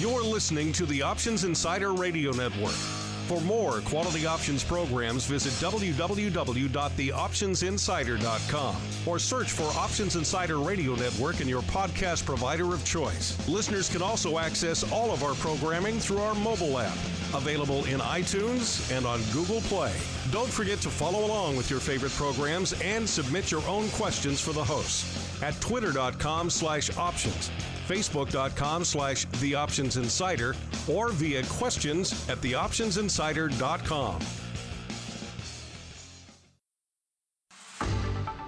You're listening to the Options Insider Radio Network. For more quality options programs, visit www.theoptionsinsider.com or search for Options Insider Radio Network in your podcast provider of choice. Listeners can also access all of our programming through our mobile app, available in iTunes and on Google Play. Don't forget to follow along with your favorite programs and submit your own questions for the hosts at twitter.com/options. Facebook.com/TheOptionsInsider or via questions at TheOptionsInsider.com.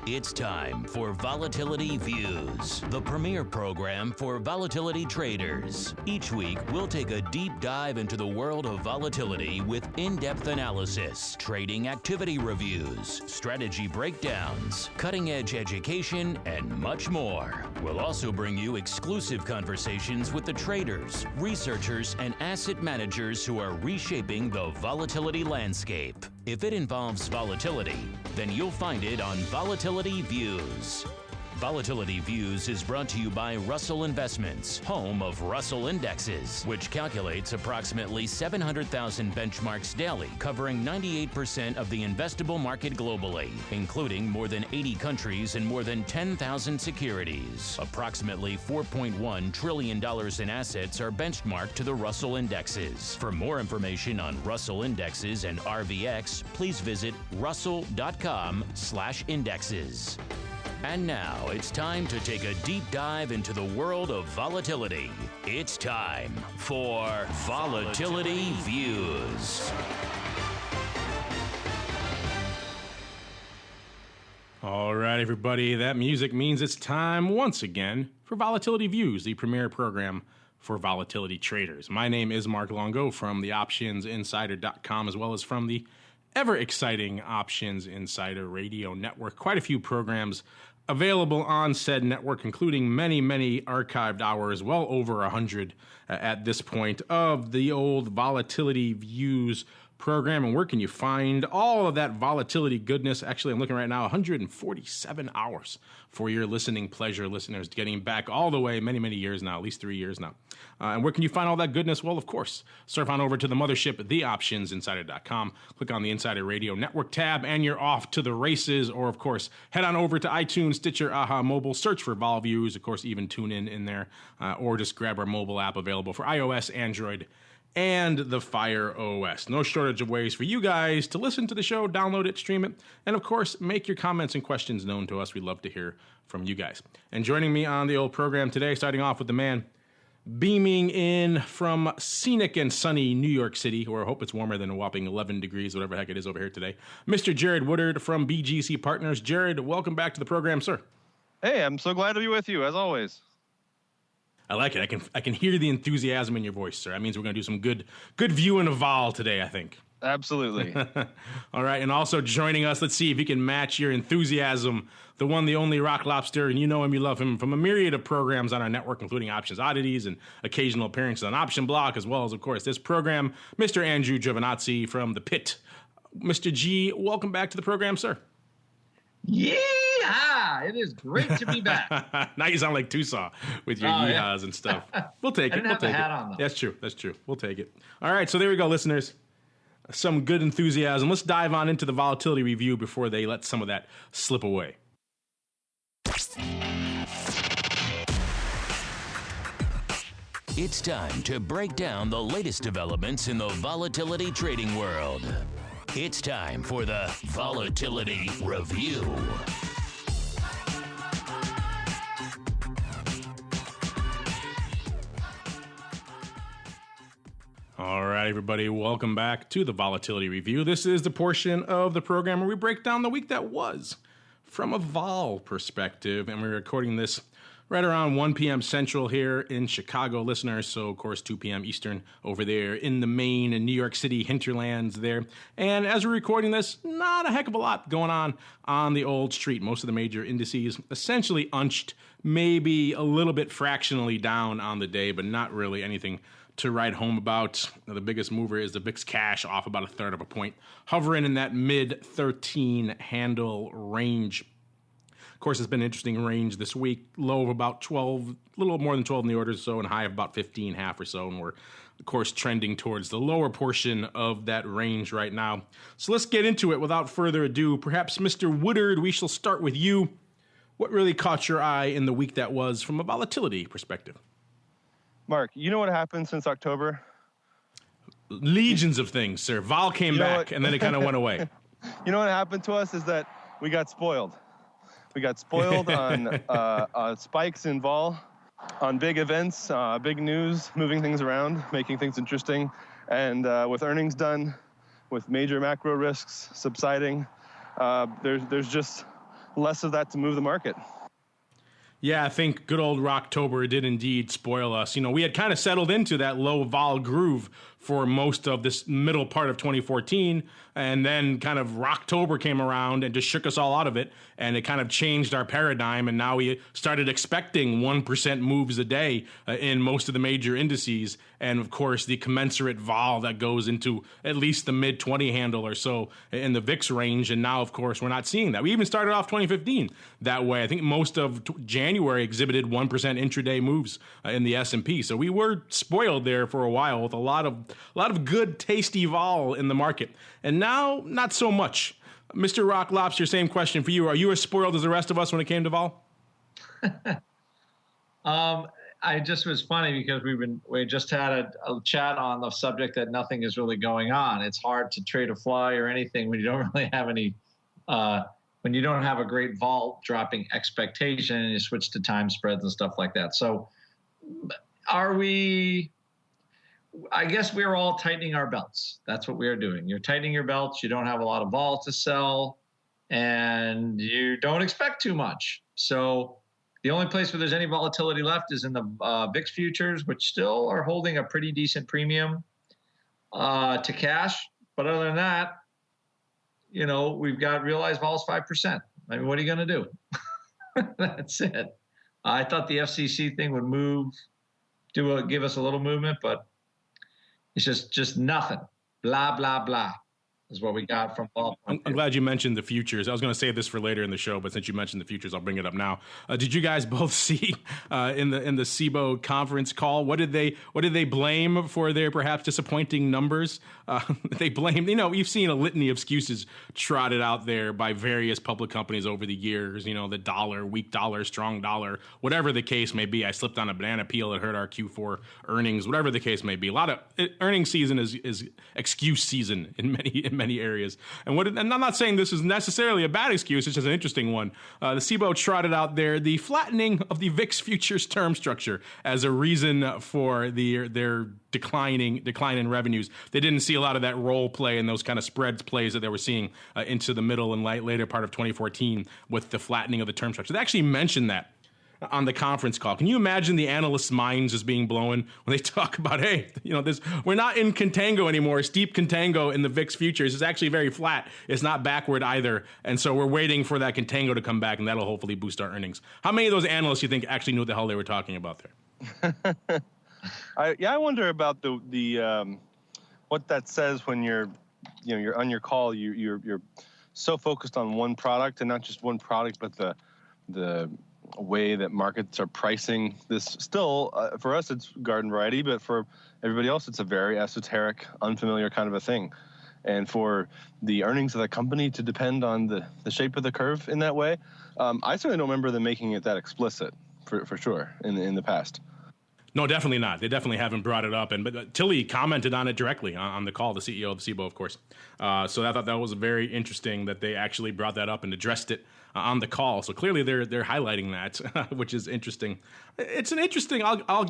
It's time for Volatility Views, the premier program for volatility traders. Each week, we'll take a deep dive into the world of volatility with in-depth analysis, trading activity reviews, strategy breakdowns, cutting-edge education, and much more. We'll also bring you exclusive conversations with the traders, researchers, and asset managers who are reshaping the volatility landscape. If it involves volatility, then you'll find it on Volatility Views. Volatility Views is brought to you by Russell Investments, home of Russell Indexes, which calculates approximately 700,000 benchmarks daily, covering 98% of the investable market globally, including more than 80 countries and more than 10,000 securities. Approximately $4.1 trillion in assets are benchmarked to the Russell Indexes. For more information on Russell Indexes and RVX, please visit russell.com/indexes. And now it's time to take a deep dive into the world of volatility. It's time for Volatility Views. All right, everybody, that music means it's time once again for Volatility Views, the premier program for volatility traders. My name is Mark Longo from the OptionsInsider.com, as well as from the ever-exciting Options Insider Radio Network. Quite a few programs available on said network, including many, many archived hours, well over 100 at this point, of the old Volatility Views program. And where can you find all of that volatility goodness? Actually, I'm looking right now, 147 hours for your listening pleasure, listeners, getting back all the way many, many years now, at least 3 years now. And where can you find all that goodness? Well, of course, surf on over to the mothership, theoptionsinsider.com. Click on the Insider Radio Network tab, and you're off to the races. Or, of course, head on over to iTunes, Stitcher, Aha Mobile, search for Vol Views. Of course, even tune in there, or just grab our mobile app available for iOS, Android, and the Fire OS. No shortage of ways for you guys to listen to the show, download it, stream it, and of course, make your comments and questions known to us. We'd love to hear from you guys. And joining me on the old program today, starting off with the man beaming in from scenic and sunny New York City, where I hope it's warmer than a whopping 11 degrees, whatever the heck it is over here today, Mr. Jared Woodard from BGC Partners. Jared, welcome back to the program, sir. Hey, I'm so glad to be with you, as always. I like it. I can hear the enthusiasm in your voice, sir. That means we're going to do some good viewing of Vol today, I think. Absolutely. All right, and also joining us, let's see if he can match your enthusiasm, the one, the only Rock Lobster, and you know him, you love him, from a myriad of programs on our network, including Options Oddities and occasional appearances on Option Block, as well as, of course, this program, Mr. Andrew Giovinazzi from The Pit. Mr. G, welcome back to the program, sir. Yeehaw! It is great to be back. Now you sound like Tusaw with your yeehaws and stuff. We'll take it. I didn't have a hat on, though. That's true. We'll take it. All right, so there we go, listeners. Some good enthusiasm. Let's dive on into the volatility review before they let some of that slip away. It's time to break down the latest developments in the volatility trading world. It's time for the Volatility Review. All right, everybody, welcome back to the Volatility Review. This is the portion of the program where we break down the week that was from a vol perspective, and we're recording this right around 1 p.m. Central here in Chicago, listeners. So, of course, 2 p.m. Eastern over there in the Maine and New York City hinterlands there. And as we're recording this, not a heck of a lot going on the old street. Most of the major indices essentially unched, maybe a little bit fractionally down on the day, but not really anything to write home about. The biggest mover is the VIX Cash, off about 1/3 of a point, hovering in that mid-13 handle range. Of course, it's been an interesting range this week. Low of about 12, a little more than 12 in the orders or so, and high of about 15, half or so. And we're, of course, trending towards the lower portion of that range right now. So let's get into it without further ado. Perhaps, Mr. Woodard, we shall start with you. What really caught your eye in the week that was from a volatility perspective? Mark, you know what happened since October? Legions of things, sir. Vol came back, and then it kind of went away. You know what happened to us is that we got spoiled. We got spoiled on spikes in vol, on big events, big news, moving things around, making things interesting. And with earnings done, with major macro risks subsiding, there's just less of that to move the market. Yeah, I think good old Rocktober did indeed spoil us. You know, we had kind of settled into that low vol groove for most of this middle part of 2014, and then kind of Rocktober came around and just shook us all out of it, and it kind of changed our paradigm, and now we started expecting 1% moves a day in most of the major indices, and of course the commensurate vol that goes into at least the mid-20 handle or so in the VIX range, and now of course we're not seeing that. We even started off 2015 that way. I think most of January exhibited 1% intraday moves in the S&P, so we were spoiled there for a while with a lot of good, tasty vol in the market. And now, not so much. Mr. Rock Lobster, same question for you. Are you as spoiled as the rest of us when it came to vol? I just was funny because we just had a chat on the subject that nothing is really going on. It's hard to trade a fly or anything when you don't really have any, when you don't have a great vol dropping expectation and you switch to time spreads and stuff like that. So I guess we're all tightening our belts. That's what we're doing. You're tightening your belts. You don't have a lot of vol to sell, and you don't expect too much. So the only place where there's any volatility left is in the VIX futures, which still are holding a pretty decent premium to cash. But other than that, you know, we've got realized vol is 5%. I mean, what are you going to do? That's it. I thought the FCC thing would give us a little movement, but it's just nothing. Blah, blah, blah is what we got from vol. I'm glad you mentioned the futures. I was going to say this for later in the show, but since you mentioned the futures, I'll bring it up now. Did you guys both see in the CBOE conference call? What did they blame for their perhaps disappointing numbers? They blamed, you've seen a litany of excuses trotted out there by various public companies over the years. You know, the dollar, weak dollar, strong dollar, whatever the case may be. I slipped on a banana peel that hurt our Q4 earnings, whatever the case may be. A lot of earnings season is excuse season in many areas. And I'm not saying this is necessarily a bad excuse. It's just an interesting one. The CBOE trotted out there the flattening of the VIX futures term structure as a reason for their decline in revenues. They didn't see a lot of that role play and those kind of spreads plays that they were seeing into the middle and later part of 2014 with the flattening of the term structure. They actually mentioned that on the conference call. Can you imagine the analysts' minds just being blown when they talk about, hey, we're not in contango anymore, steep contango in the VIX futures. It's actually very flat. It's not backward either. And so we're waiting for that contango to come back, and that'll hopefully boost our earnings. How many of those analysts you think actually knew what the hell they were talking about there? I wonder about the what that says when you're on your call. You're so focused on one product, and not just one product, but the way that markets are pricing this. Still, for us, it's garden variety, but for everybody else, it's a very esoteric, unfamiliar kind of a thing. And for the earnings of the company to depend on the shape of the curve in that way, I certainly don't remember them making it that explicit for sure in the past. No, definitely not. They definitely haven't brought it up. But Tilly commented on it directly on the call, the CEO of the CBOE, of course. So I thought that was very interesting that they actually brought that up and addressed it on the call. So clearly they're highlighting that, which is interesting. It's an interesting.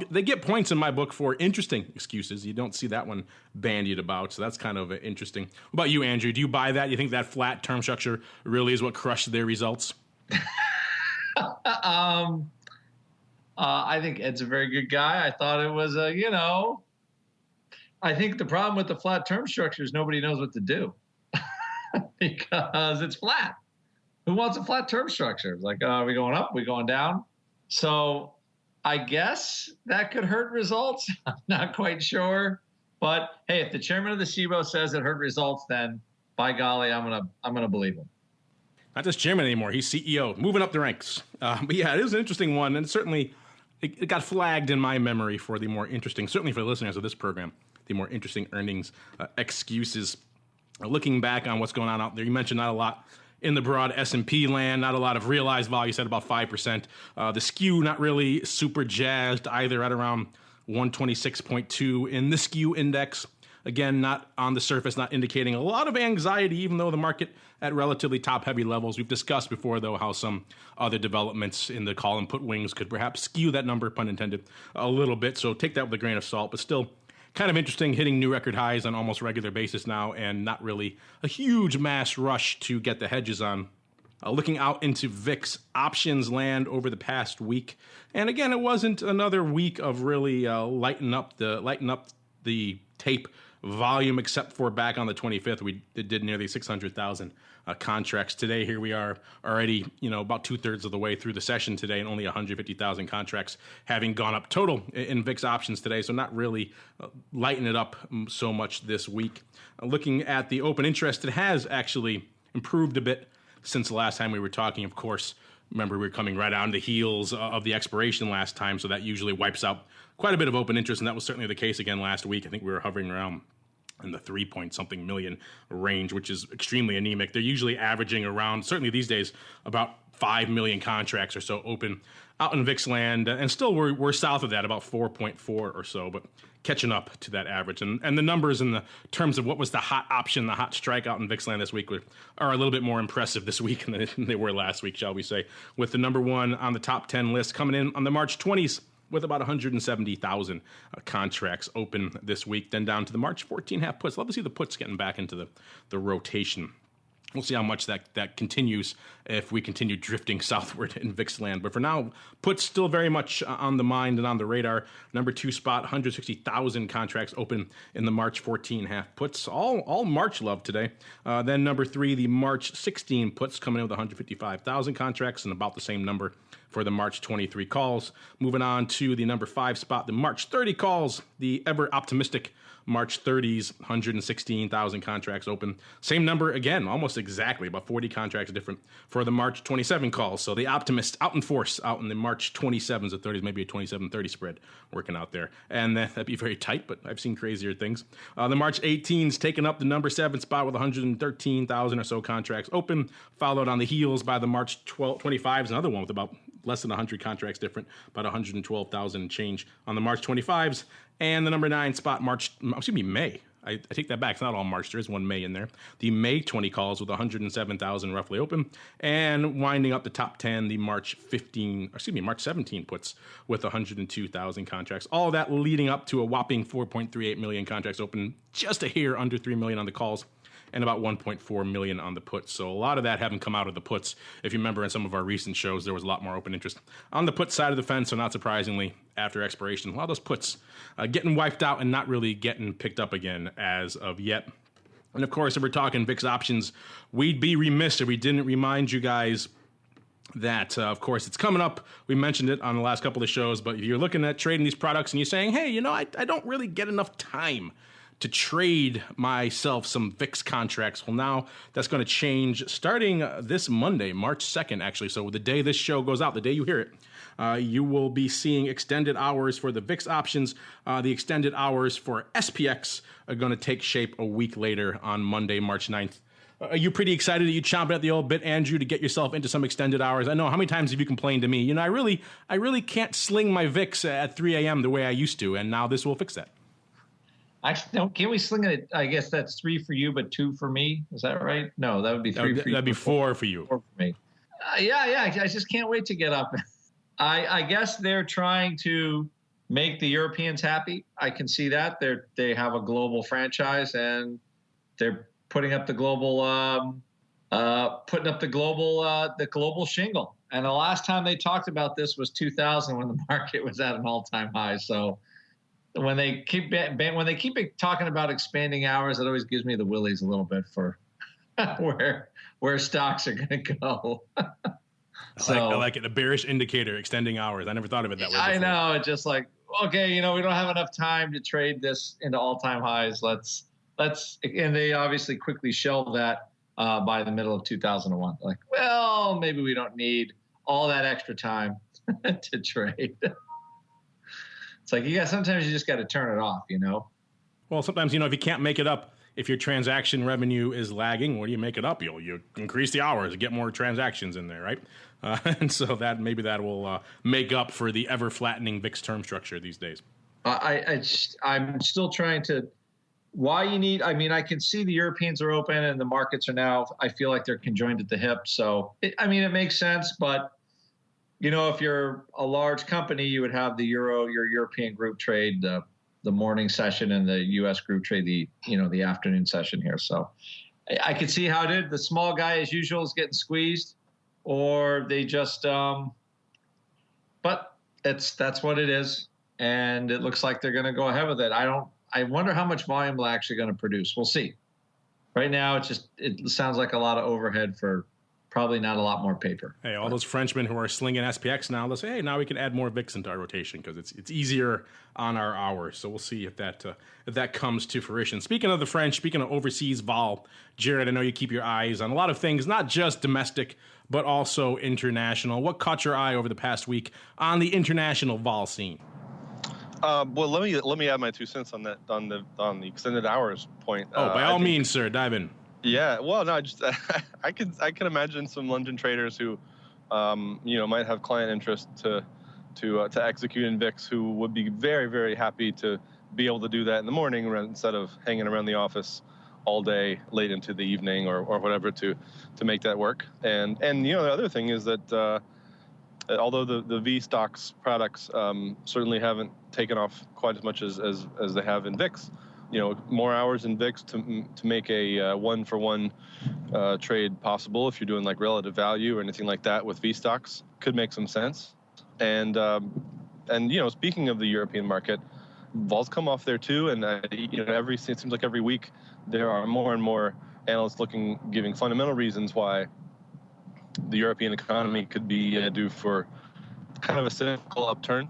They get points in my book for interesting excuses. You don't see that one bandied about. So that's kind of interesting. What about you, Andrew? Do you buy that? You think that flat term structure really is what crushed their results? I think Ed's a very good guy. I thought it was I think the problem with the flat term structure is nobody knows what to do because it's flat. Who wants a flat term structure? It's like, are we going up? Are we going down? So I guess that could hurt results. I'm not quite sure. But hey, if the chairman of the CBOE says it hurt results, then by golly, I'm gonna believe him. not just chairman anymore. He's CEO, moving up the ranks. But yeah, it is an interesting one, and certainly it got flagged in my memory for the more interesting, certainly for the listeners of this program, the more interesting earnings excuses. Looking back on what's going on out there, you mentioned not a lot in the broad S&P land, not a lot of realized value, you said about 5%. The skew not really super jazzed either, at around 126.2 in the Skew Index. Again, not on the surface, not indicating a lot of anxiety, even though the market at relatively top-heavy levels. We've discussed before, though, how some other developments in the call and put wings could perhaps skew that number, pun intended, a little bit. So take that with a grain of salt, but still kind of interesting, hitting new record highs on almost regular basis now, and not really a huge mass rush to get the hedges on. Looking out into VIX options land over the past week, and again, it wasn't another week of really lighten up the tape volume, except for back on the 25th, we did nearly 600,000 contracts. Today, here we are already, about 2/3 of the way through the session today, and only 150,000 contracts having gone up total in VIX options today. So not really lighten it up so much this week. Looking at the open interest, it has actually improved a bit since the last time we were talking. Of course, remember, we were coming right on the heels of the expiration last time, so that usually wipes out quite a bit of open interest, and that was certainly the case again last week. I think we were hovering around in the 3-point-something million range, which is extremely anemic. They're usually averaging around, certainly these days, about 5 million contracts or so open out in VIX land, and still we're south of that, about 4.4 or so, but catching up to that average. And the numbers in the terms of what was the hot option, the hot strike out in VIX land this week are a little bit more impressive this week than they were last week, shall we say, with the number one on the top 10 list coming in on the March 20s with about 170,000 contracts open this week. Then down to the March 14 half puts. Love to see the puts getting back into the rotation. We'll see how much that continues if we continue drifting southward in VIX land. But for now, puts still very much on the mind and on the radar. Number 2 spot, 160,000 contracts open in the March 14 half puts. All March love today. Then number 3, the March 16 puts coming in with 155,000 contracts, and about the same number for the March 23 calls. Moving on to the number 5 spot, the March 30 calls, the ever optimistic March 30s, 116,000 contracts open. Same number again, almost exactly, about 40 contracts different for the March 27 calls. So the optimists out in force out in the March 27s or 30s, maybe a 27-30 spread working out there. And that'd be very tight, but I've seen crazier things. The March 18s taking up the number 7 spot with 113,000 or so contracts open, followed on the heels by the March 25s, another one with about less than 100 contracts different, about 112,000 change on the March 25s. And the number 9 spot, May. I take that back. It's not all March. There is one May in there. The May 20 calls with 107,000 roughly open. And winding up the top 10, the March 17 puts with 102,000 contracts. All of that leading up to a whopping 4.38 million contracts open, just a hair under 3 million on the calls, and about 1.4 million on the puts. So a lot of that having come out of the puts. If you remember in some of our recent shows, there was a lot more open interest on the put side of the fence. So not surprisingly, after expiration, a lot of those puts getting wiped out and not really getting picked up again as of yet. And of course, if we're talking VIX options, we'd be remiss if we didn't remind you guys that, of course, it's coming up. We mentioned it on the last couple of shows, but if you're looking at trading these products and you're saying, hey, I don't really get enough time to trade myself some VIX contracts. Well, now that's going to change starting this Monday, March 2nd, actually. So the day this show goes out, the day you hear it, you will be seeing extended hours for the VIX options. The extended hours for SPX are going to take shape a week later on Monday, March 9th. Are you pretty excited? Are you chomping at the old bit, Andrew, to get yourself into some extended hours? I know, how many times have you complained to me? I really can't sling my VIX at 3 a.m. the way I used to, and now this will fix that. Actually, can't we sling it? I guess that's 3 for you, but 2 for me. Is that right? No, that would be 3 for you. That'd be 4 for you. 4 for me. Yeah. I just can't wait to get up. I guess they're trying to make the Europeans happy. I can see that. They have a global franchise, and they're putting up the global global shingle. And the last time they talked about this was 2000, when the market was at an all-time high. So when they keep talking about expanding hours, it always gives me the willies a little bit for where stocks are going to go. I like it. A bearish indicator, extending hours. I never thought of it that way before. I know. It's just like, okay, we don't have enough time to trade this into all-time highs. Let's, and they obviously quickly shelved that by the middle of 2001. Like, well, maybe we don't need all that extra time to trade. It's like, sometimes you just got to turn it off, Well, sometimes, if you can't make it up, if your transaction revenue is lagging, what do you make it up? You increase the hours, get more transactions in there, right? And so maybe that will make up for the ever flattening VIX term structure these days. I'm still trying to. Why you need? I mean, I can see the Europeans are open and the markets are now. I feel like they're conjoined at the hip. So it makes sense. But if you're a large company, you would have your European group trade the morning session and the U.S. group trade the afternoon session here. So I could see how the small guy as usual is getting squeezed, or they just. But that's what it is, and it looks like they're going to go ahead with it. I wonder how much volume they're actually going to produce. We'll see. Right now, it sounds like a lot of overhead for probably not a lot more paper. Hey, all those Frenchmen who are slinging SPX now, they'll say, hey, now we can add more VIX into our rotation because it's easier on our hours. So we'll see if that comes to fruition. Speaking of the French, speaking of overseas vol, Jared, I know you keep your eyes on a lot of things, not just domestic, but also international. What caught your eye over the past week on the international vol scene? Well, let me add my 2 cents on that on the extended hours point. By all means, sir, dive in. Yeah, well, no, I can imagine some London traders who, might have client interest to execute in VIX who would be very, very happy to be able to do that in the morning instead of hanging around the office all day late into the evening or whatever to make that work. And the other thing is that. Although the V stocks products certainly haven't taken off quite as much as they have in VIX, more hours in VIX to make a one-for-one trade possible if you're doing like relative value or anything like that with V stocks could make some sense. And speaking of the European market, vol's come off there too, and it seems like every week there are more and more analysts giving fundamental reasons why the European economy could be due for kind of a cyclical upturn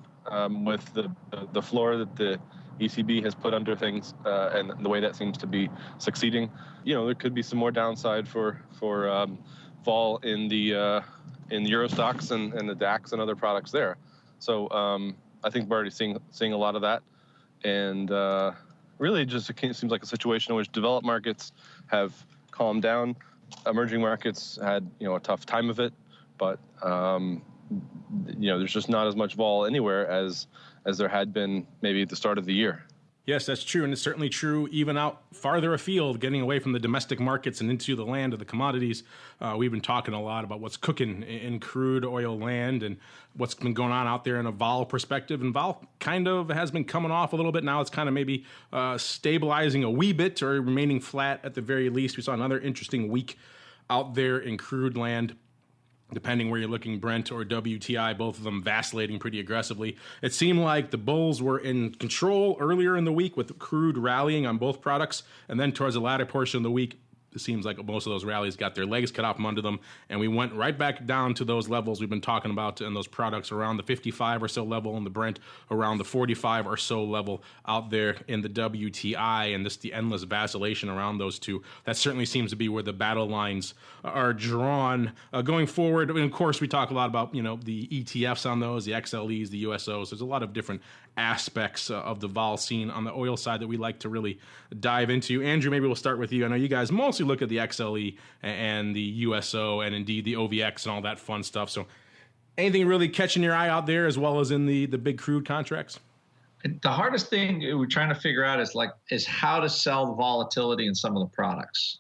with the floor that the ECB has put under things and the way that seems to be succeeding. There could be some more downside for vol in the Euro stocks and the DAX and other products there. So I think we're already seeing a lot of that, and really just it seems like a situation in which developed markets have calmed down. Emerging markets had a tough time of it, but there's just not as much vol anywhere as there had been maybe at the start of the year. Yes, that's true, and it's certainly true even out farther afield, getting away from the domestic markets and into the land of the commodities. We've been talking a lot about what's cooking in crude oil land and what's been going on out there in a vol perspective. And vol kind of has been coming off a little bit. Now it's kind of maybe stabilizing a wee bit or remaining flat at the very least. We saw another interesting week out there in crude land. Depending where you're looking, Brent or WTI, both of them vacillating pretty aggressively. It seemed like the bulls were in control earlier in the week with crude rallying on both products. And then towards the latter portion of the week, it seems like most of those rallies got their legs cut off from under them. And we went right back down to those levels we've been talking about in those products around the 55 or so level in the Brent, around the 45 or so level out there in the WTI, and the endless vacillation around those two. That certainly seems to be where the battle lines are drawn going forward. And of course, we talk a lot about, the ETFs on those, the XLEs, the USOs. There's a lot of different aspects of the vol scene on the oil side that we like to really dive into. Andrew, maybe we'll start with you. I know you guys mostly look at the XLE and the USO and indeed the OVX and all that fun stuff. So anything really catching your eye out there as well as in the big crude contracts? The hardest thing we're trying to figure out is how to sell the volatility in some of the products.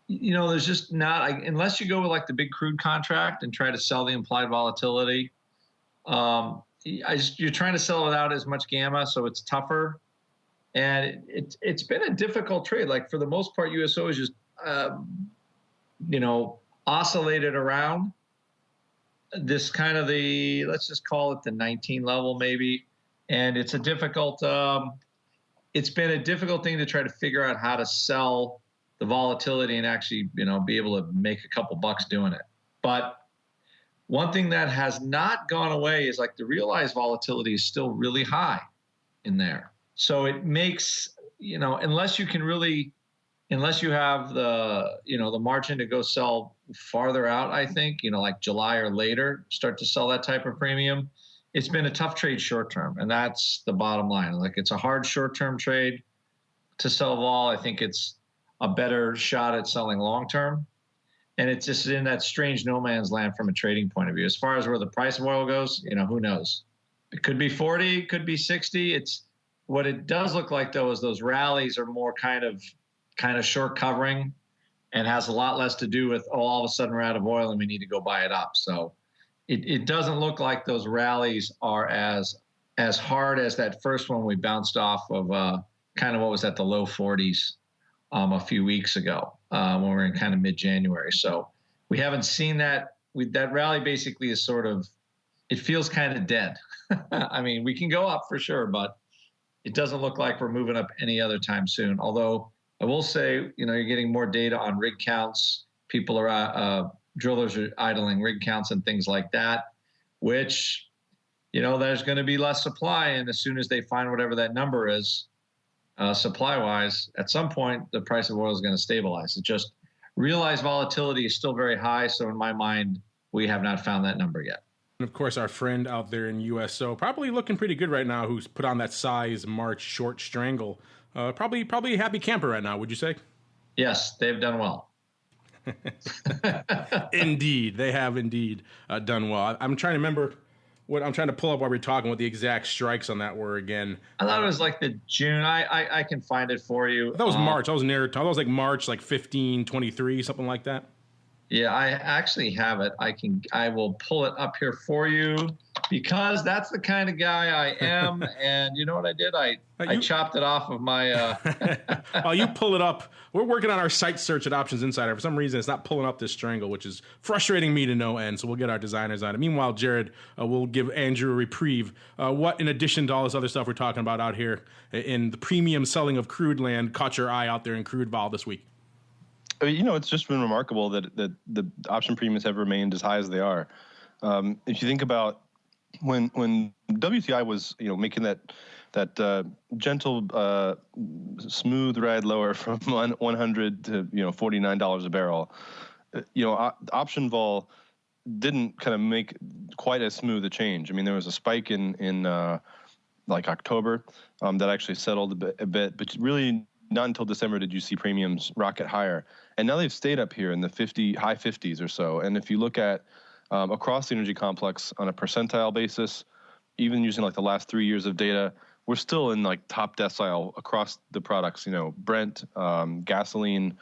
There's just not, unless you go with like the big crude contract and try to sell the implied volatility, you're trying to sell it without as much gamma, so it's tougher. And it's been a difficult trade. Like for the most part, USO is just, oscillated around this kind of let's just call it the 19 level maybe. And it's a difficult, it's been a difficult thing to try to figure out how to sell the volatility and actually, be able to make a couple bucks doing it. But one thing that has not gone away is like the realized volatility is still really high in there. So it makes, unless you can really unless you have the margin to go sell farther out, I think, like July or later, start to sell that type of premium. It's been a tough trade short term, and that's the bottom line. Like, it's a hard short term trade to sell vol. I think it's a better shot at selling long term. And it's just in that strange no man's land from a trading point of view. As far as where the price of oil goes, who knows? It could be 40, it could be 60. It's what it does look like, though, is those rallies are more kind of short covering, and has a lot less to do with, all of a sudden we're out of oil and we need to go buy it up. So it doesn't look like those rallies are as hard as that first one we bounced off of, kind of what was at the low 40s a few weeks ago, when we were in kind of mid-January. So we haven't seen that. That rally basically is it feels kind of dead. I mean, we can go up for sure, but it doesn't look like we're moving up any other time soon. Although I will say, you're getting more data on rig counts. People are, drillers are idling rig counts and things like that, which, there's going to be less supply. And as soon as they find whatever that number is, supply-wise, at some point, the price of oil is going to stabilize. It just realized volatility is still very high. So in my mind, we have not found that number yet. And of course, our friend out there in USO, probably looking pretty good right now, who's put on that size March short strangle. Probably a happy camper right now, would you say? Yes, they've done well. Indeed, they have indeed done well. I'm trying to remember I'm trying to pull up while we're talking what the exact strikes on that were again. I thought it was like the June. I can find it for you. That was March. I was near. That was like March, like 15-23, something like that. Yeah, I actually have it. I will pull it up here for you, because that's the kind of guy I am. And you know what I did? I chopped it off of my. Oh, you pull it up. We're working on our site search at Options Insider. For some reason, it's not pulling up this strangle, which is frustrating me to no end. So we'll get our designers on it. Meanwhile, Jared will give Andrew a reprieve. What, in addition to all this other stuff we're talking about out here in the premium selling of crude land, caught your eye out there in crude vol this week? It's just been remarkable that the option premiums have remained as high as they are. If you think about when WTI was making that gentle smooth ride lower from $100 to $49 a barrel, option vol didn't kind of make quite as smooth a change. I mean, there was a spike in like October that actually settled a bit, but really not until December did you see premiums rocket higher. And now they've stayed up here in the high 50s or so. And if you look at across the energy complex on a percentile basis, even using like the last 3 years of data, we're still in like top decile across the products, Brent, gasoline,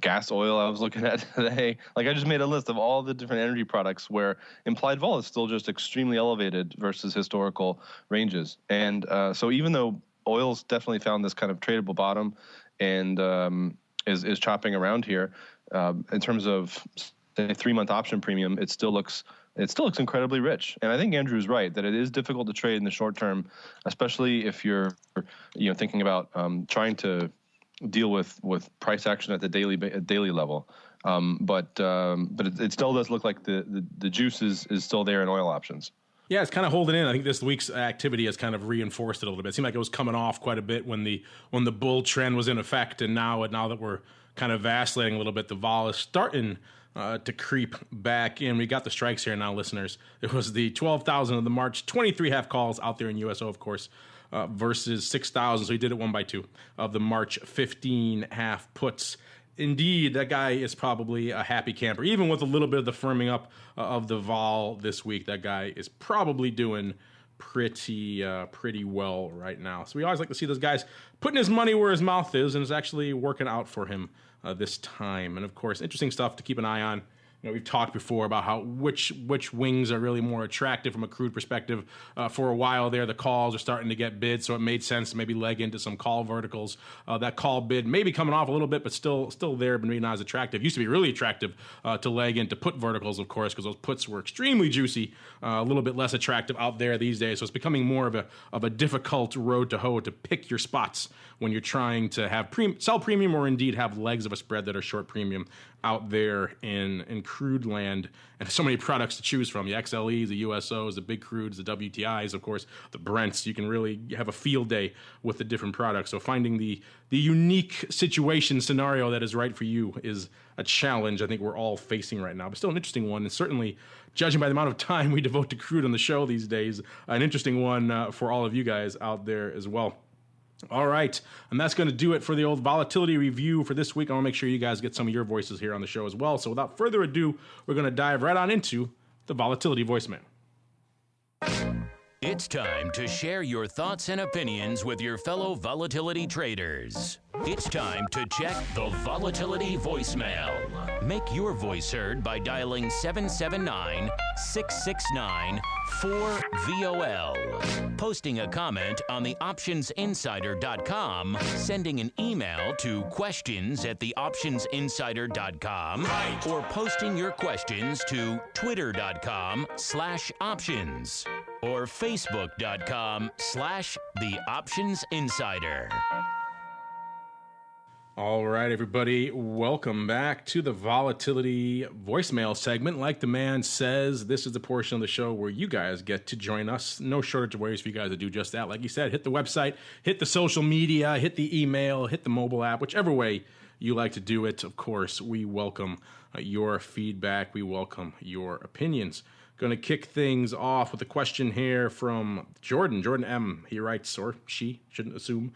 gas oil I was looking at today. Like, I just made a list of all the different energy products where implied vol is still just extremely elevated versus historical ranges. And so even though oil's definitely found this kind of tradable bottom and is chopping around here, in terms of say 3-month option premium, it still looks incredibly rich. And I think Andrew's right that it is difficult to trade in the short term, especially if you're thinking about trying to deal with price action at the daily level. But it still does look like the juice is still there in oil options. Yeah, it's kind of holding in. I think this week's activity has kind of reinforced it a little bit. It seemed like it was coming off quite a bit when the bull trend was in effect, and now that we're kind of vacillating a little bit, the vol is starting to creep back in. We got the strikes here now, listeners. It was the 12,000 of the March 23 half calls out there in USO, of course, versus 6,000. So he did it 1 by 2 of the March 15 half puts. Indeed, that guy is probably a happy camper. Even with a little bit of the firming up of the vol this week, that guy is probably doing pretty well right now. So we always like to see those guys putting his money where his mouth is, and it's actually working out for him this time. And of course, interesting stuff to keep an eye on. We've talked before about how which wings are really more attractive from a crude perspective. For a while there, the calls are starting to get bid, so it made sense to maybe leg into some call verticals. That call bid may be coming off a little bit, but still there, but maybe not as attractive. Used to be really attractive to leg into put verticals, of course, because those puts were extremely juicy. A little bit less attractive out there these days, so it's becoming more of a difficult road to hoe to pick your spots when you're trying to have sell premium or indeed have legs of a spread that are short premium out there in crude crude land, and so many products to choose from. The XLEs, the USOs, the big crudes, the WTIs, of course, the Brents. You can really have a field day with the different products. So finding the unique situation scenario that is right for you is a challenge I think we're all facing right now, but still an interesting one. And certainly, judging by the amount of time we devote to crude on the show these days, an interesting one for all of you guys out there as well. All right, and that's going to do it for the old volatility review for this week. I want to make sure you guys get some of your voices here on the show as well. So without further ado, we're going to dive right on into the volatility voicemail. It's time to share your thoughts and opinions with your fellow volatility traders. It's time to check the volatility voicemail. Make your voice heard by dialing 779-669-4VOL, posting a comment on the optionsinsider.com, sending an email to questions@theoptionsinsider.com, or posting your questions to twitter.com/options or facebook.com/theoptionsinsider. All right, everybody, welcome back to the volatility voicemail segment. Like the man says, this is the portion of the show where you guys get to join us. No shortage of ways for you guys to do just that. Like you said, hit the website, hit the social media, hit the email, hit the mobile app, whichever way you like to do it. Of course, we welcome your feedback. We welcome your opinions. Going to kick things off with a question here from Jordan. Jordan M. He writes, or she, shouldn't assume.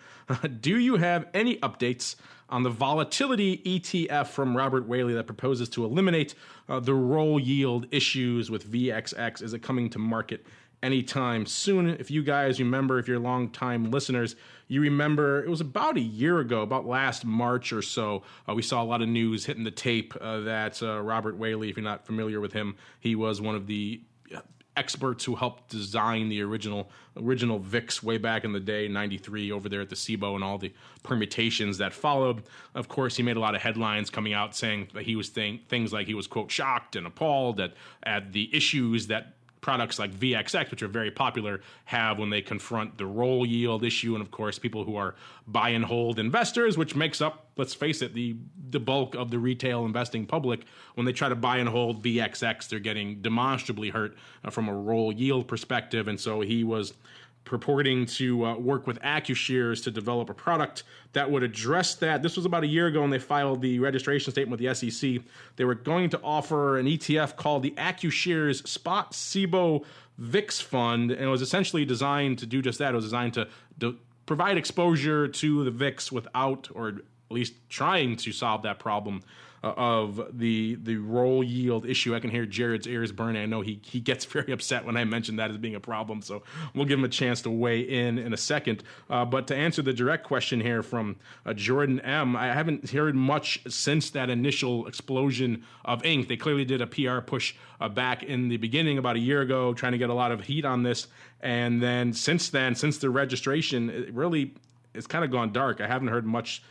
Do you have any updates on the volatility ETF from Robert Whaley that proposes to eliminate the roll yield issues with VXX? Is it coming to market anytime soon? If you guys remember, if you're longtime listeners, you remember it was about a year ago, about last March or so, we saw a lot of news hitting the tape that Robert Whaley, if you're not familiar with him, he was one of the experts who helped design the original VIX way back in the day, 93, over there at the CBOE and all the permutations that followed. Of course, he made a lot of headlines coming out saying that he was things like he was, quote, shocked and appalled at the issues that products like VXX, which are very popular, have when they confront the roll yield issue. And of course, people who are buy and hold investors, which makes up, let's face it, the bulk of the retail investing public, when they try to buy and hold VXX, they're getting demonstrably hurt from a roll yield perspective. And so he was purporting to work with AccuShares to develop a product that would address that. This was about a year ago, and they filed the registration statement with the SEC. They were going to offer an ETF called the AccuShares Spot CBOE VIX Fund, and it was essentially designed to do just that. It was designed to provide exposure to the VIX without, or at least trying to solve that problem of the roll yield issue. I can hear Jared's ears burning. I know he gets very upset when I mention that as being a problem, so we'll give him a chance to weigh in a second. But to answer the direct question here from Jordan M., I haven't heard much since that initial explosion of ink. They clearly did a PR push back in the beginning, about a year ago, trying to get a lot of heat on this. And then, since the registration, it's kind of gone dark. I haven't heard much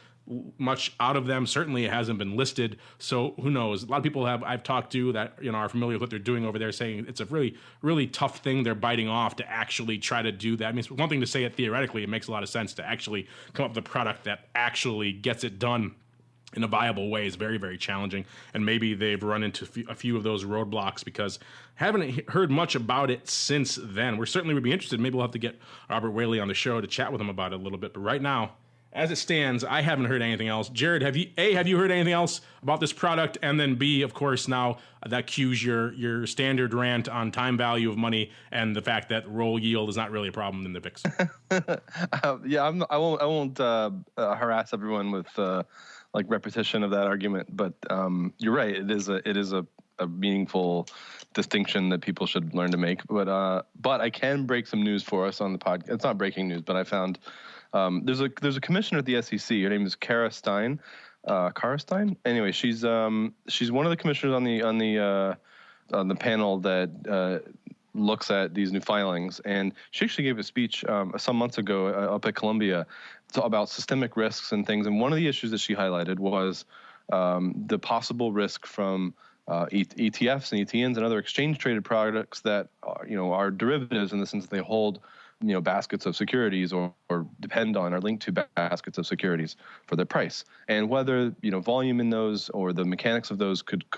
out of them. Certainly it hasn't been listed, so who knows? A lot of people I've talked to that are familiar with what they're doing over there, saying it's a really, really tough thing they're biting off to actually try to do that. I mean, it's one thing to say it theoretically. It makes a lot of sense to actually come up with a product that actually gets it done in a viable way is very, very challenging, and maybe they've run into a few of those roadblocks because haven't heard much about it since then. We certainly would be interested. Maybe we'll have to get Robert Whaley on the show to chat with him about it a little bit, but right now, as it stands, I haven't heard anything else. Jared, have you heard anything else about this product? And then B, of course, now that cues your standard rant on time value of money and the fact that roll yield is not really a problem in the VIX. I won't harass everyone with repetition of that argument, but you're right. It is a meaningful distinction that people should learn to make. But I can break some news for us on the podcast. It's not breaking news, but I found. There's a commissioner at the SEC. Her name is Kara Stein. Anyway, she's one of the commissioners on the panel that looks at these new filings, and she actually gave a speech some months ago up at Columbia about systemic risks and things. And one of the issues that she highlighted was the possible risk from ETFs and ETNs and other exchange traded products that are derivatives in the sense that they hold baskets of securities or depend on or linked to baskets of securities for their price, and whether volume in those or the mechanics of those could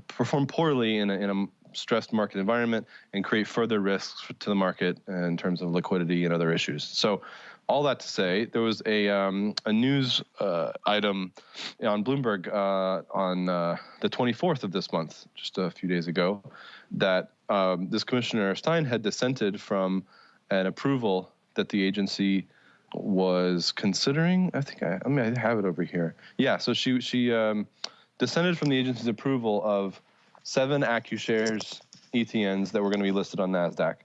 perform poorly in a stressed market environment and create further risks to the market in terms of liquidity and other issues. So all that to say, there was a news item on Bloomberg on the 24th of this month, just a few days ago, that this Commissioner Stein had dissented from an approval that the agency was considering. I think I have it over here. Yeah, so she dissented from the agency's approval of 7 AccuShares ETNs that were going to be listed on NASDAQ.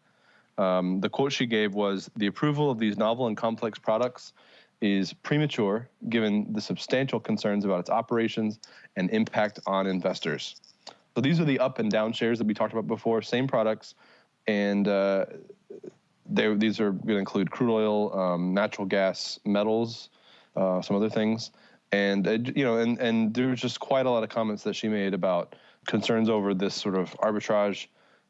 The quote she gave was, "The approval of these novel and complex products is premature given the substantial concerns about its operations and impact on investors." So these are the up and down shares that we talked about before, same products, and these are going to include crude oil, natural gas, metals, some other things. And, and there was just quite a lot of comments that she made about concerns over this sort of arbitrage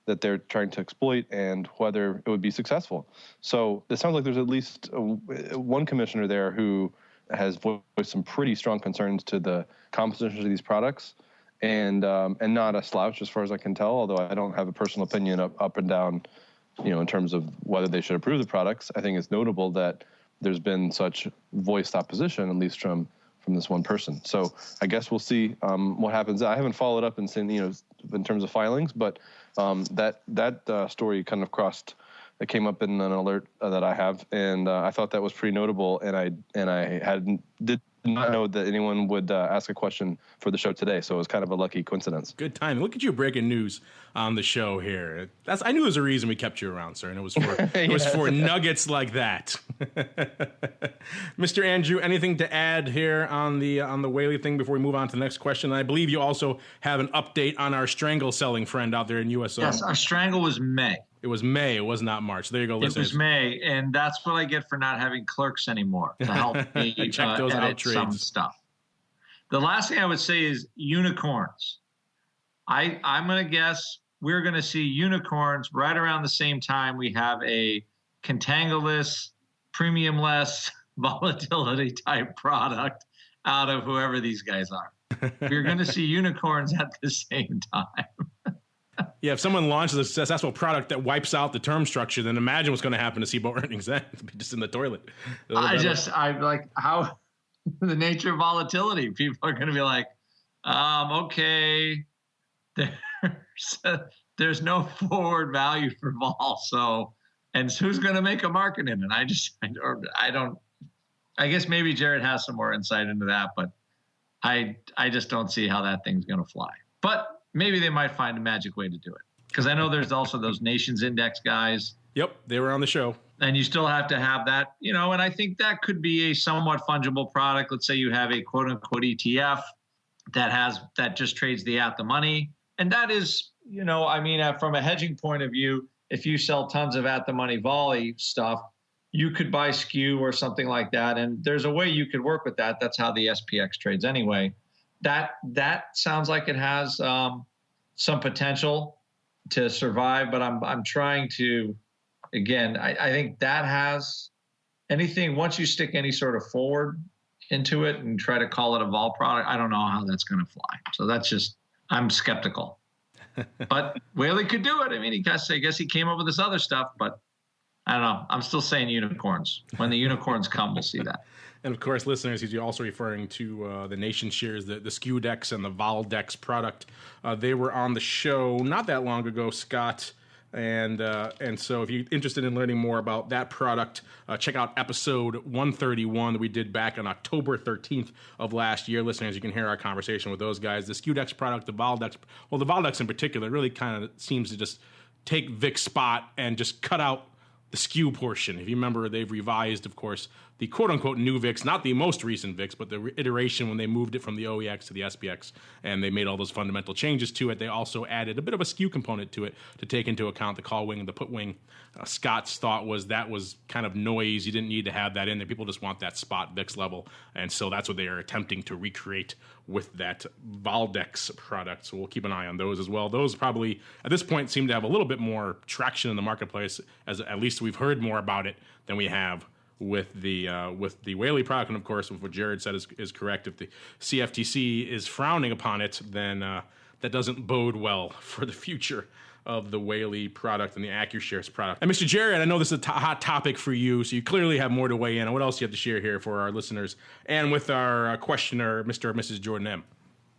that they're trying to exploit and whether it would be successful. So it sounds like there's at least one commissioner there who has voiced some pretty strong concerns to the composition of these products, and not a slouch as far as I can tell, although I don't have a personal opinion up and down, in terms of whether they should approve the products. I think it's notable that there's been such voiced opposition, at least from this one person. So I guess we'll see what happens. I haven't followed up and seen, in terms of filings, but that story kind of it came up in an alert that I have, and I thought that was pretty notable, and I did not know that anyone would ask a question for the show today, so it was kind of a lucky coincidence. Good time. Look at you breaking news on the show here. I knew there was a reason we kept you around, sir, and it was for nuggets like that. Mr. Andrew, anything to add here on the Whaley thing before we move on to the next question? I believe you also have an update on our strangle selling friend out there in USO. Yes, our strangle was May. It was May. It was not March. There you go, listeners. It was May, and that's what I get for not having clerks anymore to help me check those edit some stuff. The last thing I would say is unicorns. I'm going to guess we're going to see unicorns right around the same time we have a contango-less, premium-less volatility type product out of whoever these guys are. We're going to see unicorns at the same time. Yeah, if someone launches a successful product that wipes out the term structure, then imagine what's going to happen to CBOE earnings then. It'll be just in the toilet. I'm like, how the nature of volatility. People are going to be like, okay, there's no forward value for vol. So, and who's going to make a market in it? I guess maybe Jared has some more insight into that, but I just don't see how that thing's going to fly. But maybe they might find a magic way to do it. Because I know there's also those Nations Index guys. Yep, they were on the show. And you still have to have that, and I think that could be a somewhat fungible product. Let's say you have a quote unquote ETF that just trades the at the money. And that is, from a hedging point of view, if you sell tons of at the money volley stuff, you could buy Skew or something like that. And there's a way you could work with that. That's how the SPX trades anyway. That sounds like it has some potential to survive, but I'm trying to, again, I think that has anything, once you stick any sort of forward into it and try to call it a vol product, I don't know how that's going to fly. So that's just, I'm skeptical. But Whaley could do it. I mean, I guess he came up with this other stuff, but I don't know. I'm still saying unicorns. When the unicorns come, we'll see that. And of course, listeners, he's also referring to the Nation shares, the Skew Index and the Voldex product. They were on the show not that long ago, Scott. And so if you're interested in learning more about that product, check out episode 131 that we did back on October 13th of last year. Listeners, you can hear our conversation with those guys. The Skew Index product, the Voldex, well, the Voldex in particular really kind of seems to just take VIX spot and just cut out the skew portion. If you remember, they've revised, of course, the quote-unquote new VIX, not the most recent VIX, but the iteration when they moved it from the OEX to the SPX, and they made all those fundamental changes to it. They also added a bit of a skew component to it to take into account the call wing and the put wing. Scott's thought was that was kind of noise. You didn't need to have that in there. People just want that spot VIX level, and so that's what they are attempting to recreate with that Voldex product. So we'll keep an eye on those as well. Those probably, at this point, seem to have a little bit more traction in the marketplace, as at least we've heard more about it than we have with the Whaley product. And of course, what Jared said is correct. If the CFTC is frowning upon it, then that doesn't bode well for the future of the Whaley product and the AccuShares product. And Mr. Jared, I know this is a hot topic for you, so you clearly have more to weigh in on. What else do you have to share here for our listeners and with our questioner, Mr. or Mrs. Jordan M?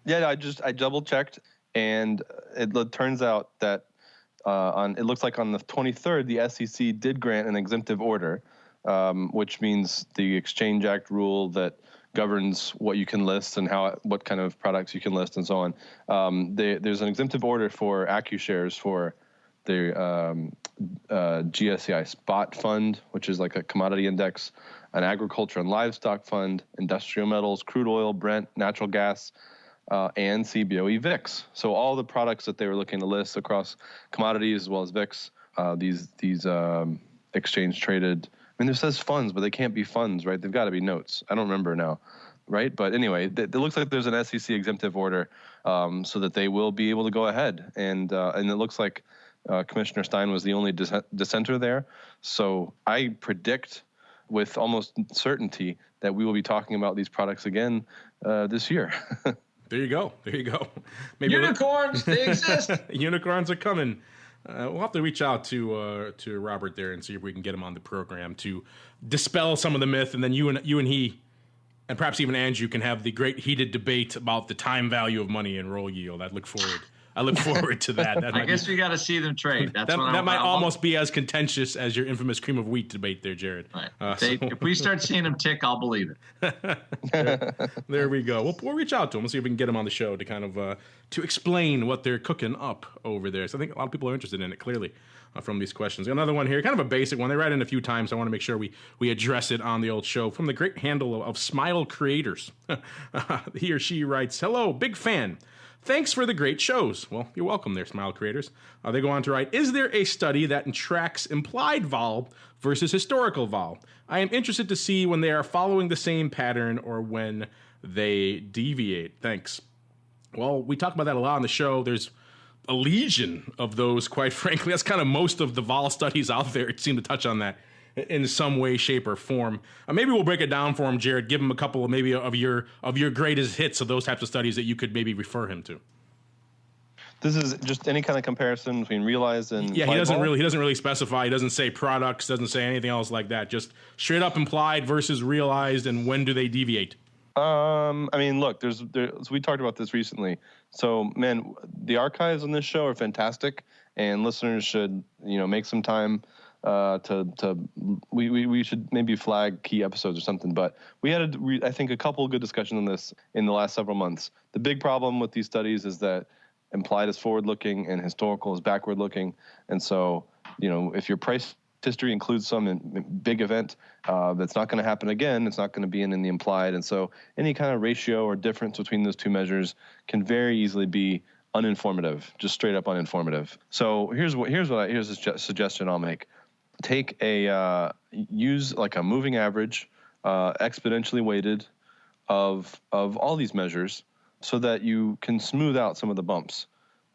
Yeah, I double checked, and it turns out that it looks like on the 23rd, the SEC did grant an exemptive order, which means the Exchange Act rule that governs what you can list and what kind of products you can list and so on. There's an exemptive order for AccuShares for the GSCI Spot Fund, which is like a commodity index, an agriculture and livestock fund, industrial metals, crude oil, Brent, natural gas, and CBOE VIX. So all the products that they were looking to list across commodities as well as VIX, these exchange traded. I mean, it says funds, but they can't be funds, right? They've got to be notes. I don't remember now, right? But anyway, it looks like there's an SEC exemptive order so that they will be able to go ahead. And it looks like Commissioner Stein was the only dissenter there. So I predict with almost certainty that we will be talking about these products again this year. There you go. Maybe unicorns, they exist. Unicorns are coming. We'll have to reach out to Robert there and see if we can get him on the program to dispel some of the myth, and then you and he, and perhaps even Andrew, can have the great heated debate about the time value of money and roll yield. I look forward to that. I guess we got to see them trade. That might almost be as contentious as your infamous cream of wheat debate there, Jared. Right. If we start seeing them tick, I'll believe it. There we go. We'll reach out to them. We'll see if we can get them on the show to kind of to explain what they're cooking up over there. So I think a lot of people are interested in it, clearly, from these questions. Another one here, kind of a basic one. They write in a few times. So I want to make sure we address it on the old show. From the great handle of Smile Creators. He or she writes, "Hello, big fan. Thanks for the great shows." Well, you're welcome there, Smile Creators. They go on to write, "Is there a study that tracks implied vol versus historical vol? I am interested to see when they are following the same pattern or when they deviate. Thanks." Well, we talk about that a lot on the show. There's a legion of those, quite frankly. That's kind of most of the vol studies out there seem to touch on that in some way, shape, or form. Maybe we'll break it down for him, Jared. Give him a couple of maybe of your greatest hits of those types of studies that you could maybe refer him to. This is just any kind of comparison between realized and he doesn't really specify. He doesn't say products, doesn't say anything else like that. Just straight up implied versus realized, and when do they deviate? I mean, look, there's we talked about this recently. So, man, the archives on this show are fantastic, and listeners should make some time. We should maybe flag key episodes or something, but we had I think a couple of good discussions on this in the last several months. The big problem with these studies is that implied is forward-looking and historical is backward-looking, and so if your price history includes some big event that's not going to happen again, it's not going to be in the implied, and so any kind of ratio or difference between those two measures can very easily be uninformative, just straight up uninformative. So here's a suggestion I'll make. Take use like a moving average, exponentially weighted of all these measures, so that you can smooth out some of the bumps.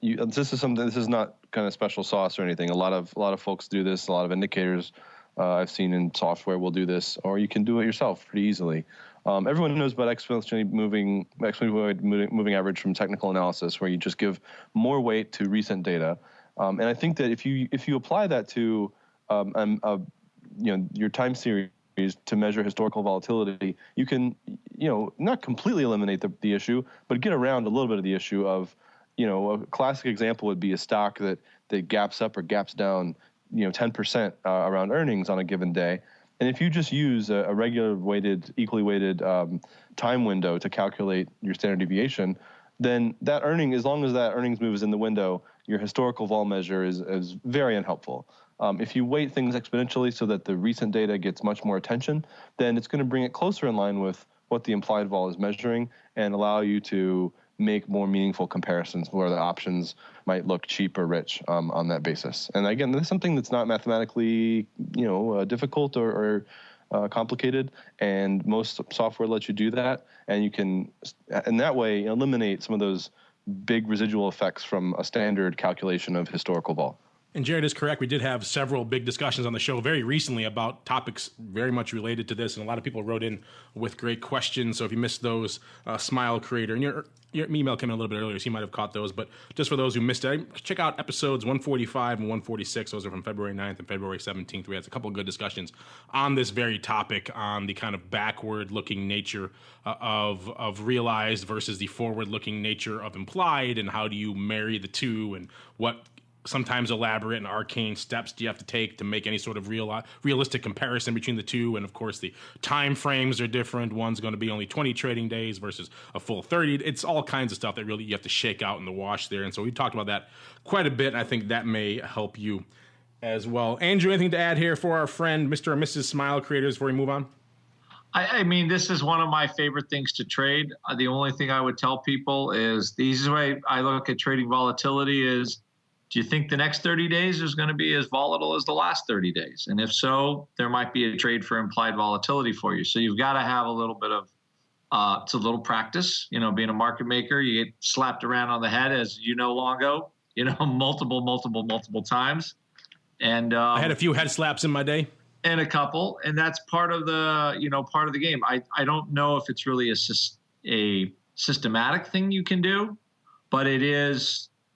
This is not kind of special sauce or anything. A lot of folks do this. A lot of indicators I've seen in software will do this, or you can do it yourself pretty easily. Everyone knows about exponentially moving average from technical analysis, where you just give more weight to recent data. And I think that if you apply that to your time series to measure historical volatility, you can, not completely eliminate the issue, but get around a little bit of the issue of, a classic example would be a stock that gaps up or gaps down, 10% around earnings on a given day. And if you just use a regular equally weighted time window to calculate your standard deviation, then that as long as that earnings move is in the window, your historical vol measure is very unhelpful. If you weight things exponentially so that the recent data gets much more attention, then it's going to bring it closer in line with what the implied vol is measuring and allow you to make more meaningful comparisons where the options might look cheap or rich on that basis. And again, this is something that's not mathematically, difficult or complicated, and most software lets you do that, and you can, in that way, eliminate some of those big residual effects from a standard calculation of historical vol. And Jared is correct. We did have several big discussions on the show very recently about topics very much related to this, and a lot of people wrote in with great questions. So if you missed those, Smile Creator, and your email came in a little bit earlier, so you might have caught those. But just for those who missed it, check out episodes 145 and 146. Those are from February 9th and February 17th. We had a couple of good discussions on this very topic, on the kind of backward-looking nature of realized versus the forward-looking nature of implied, and how do you marry the two, and what sometimes elaborate and arcane steps do you have to take to make any sort of realistic comparison between the two. And of course, the time frames are different. One's going to be only 20 trading days versus a full 30. It's all kinds of stuff that really you have to shake out in the wash there. And so we talked about that quite a bit, and I think that may help you as well. Andrew, anything to add here for our friend Mr. or Mrs. Smile Creators before we move on? I mean, this is one of my favorite things to trade. The only thing I would tell people is the easiest way I look at trading volatility is, do you think the next 30 days is going to be as volatile as the last 30 days? And if so, there might be a trade for implied volatility for you. So you've got to have a little bit of, it's a little practice. You know, being a market maker, you get slapped around on the head, as you know, Longo, multiple times. And I had a few head slaps in my day. And a couple, and that's part of the game. I don't know if it's really a systematic thing you can do, but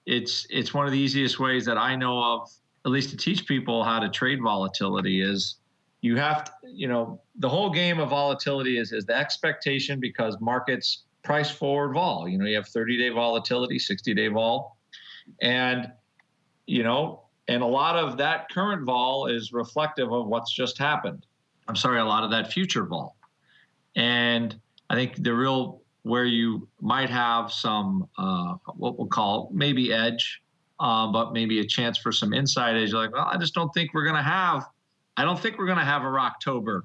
it's one of the easiest ways that I know of, at least to teach people how to trade volatility, is you have to, the whole game of volatility is the expectation, because markets price forward vol. You have 30-day volatility, 60-day vol, and and a lot of that current vol is reflective of what's just happened. I'm sorry, a lot of that future vol. And I think where you might have some, what we'll call maybe edge, but maybe a chance for some inside edge. You're like, well, I don't think we're going to have a Rocktober,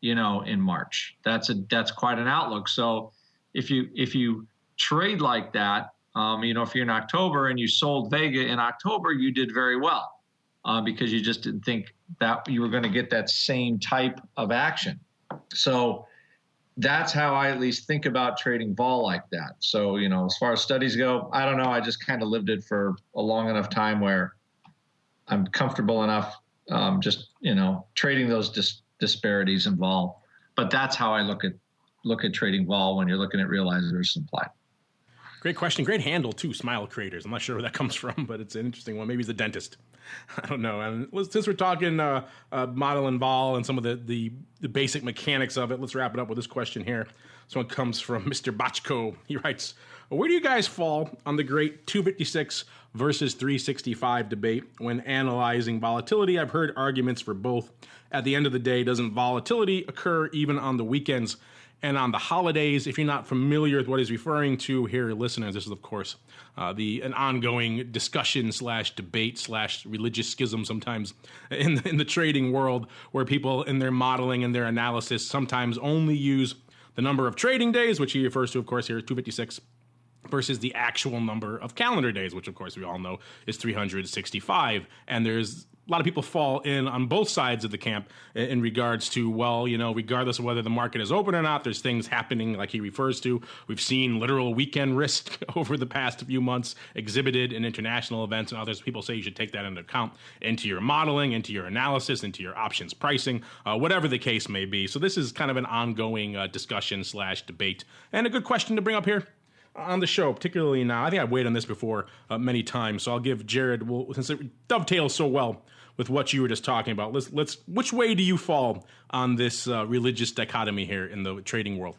in March. That's quite an outlook. So if you trade like that, if you're in October and you sold Vega in October, you did very well, because you just didn't think that you were going to get that same type of action. So that's how I at least think about trading vol like that. So, as far as studies go, I don't know. I just kind of lived it for a long enough time where I'm comfortable enough trading those disparities in vol. But that's how I look at trading vol when you're looking at realized versus implied. Great question. Great handle, too, Smile Creators. I'm not sure where that comes from, but it's an interesting one. Maybe he's a dentist. I don't know. And since we're talking model and vol and some of the basic mechanics of it, let's wrap it up with this question here. This one comes from Mr. Bachko. He writes, where do you guys fall on the great 256 versus 365 debate when analyzing volatility? I've heard arguments for both. At the end of the day, doesn't volatility occur even on the weekends and on the holidays? If you're not familiar with what he's referring to here, listeners, this is, of course, an ongoing discussion / debate / religious schism sometimes in the trading world, where people in their modeling and their analysis sometimes only use the number of trading days, which he refers to, of course, here is 256, versus the actual number of calendar days, which, of course, we all know is 365. And there's a lot of people fall in on both sides of the camp in regards to, regardless of whether the market is open or not, there's things happening like he refers to. We've seen literal weekend risk over the past few months exhibited in international events and others. People say you should take that into account into your modeling, into your analysis, into your options pricing, whatever the case may be. So this is kind of an ongoing discussion / debate, and a good question to bring up here on the show, particularly now. I think I've weighed on this before many times, so I'll give Jared, since it dovetails so well with what you were just talking about, let's which way do you fall on this religious dichotomy here in the trading world?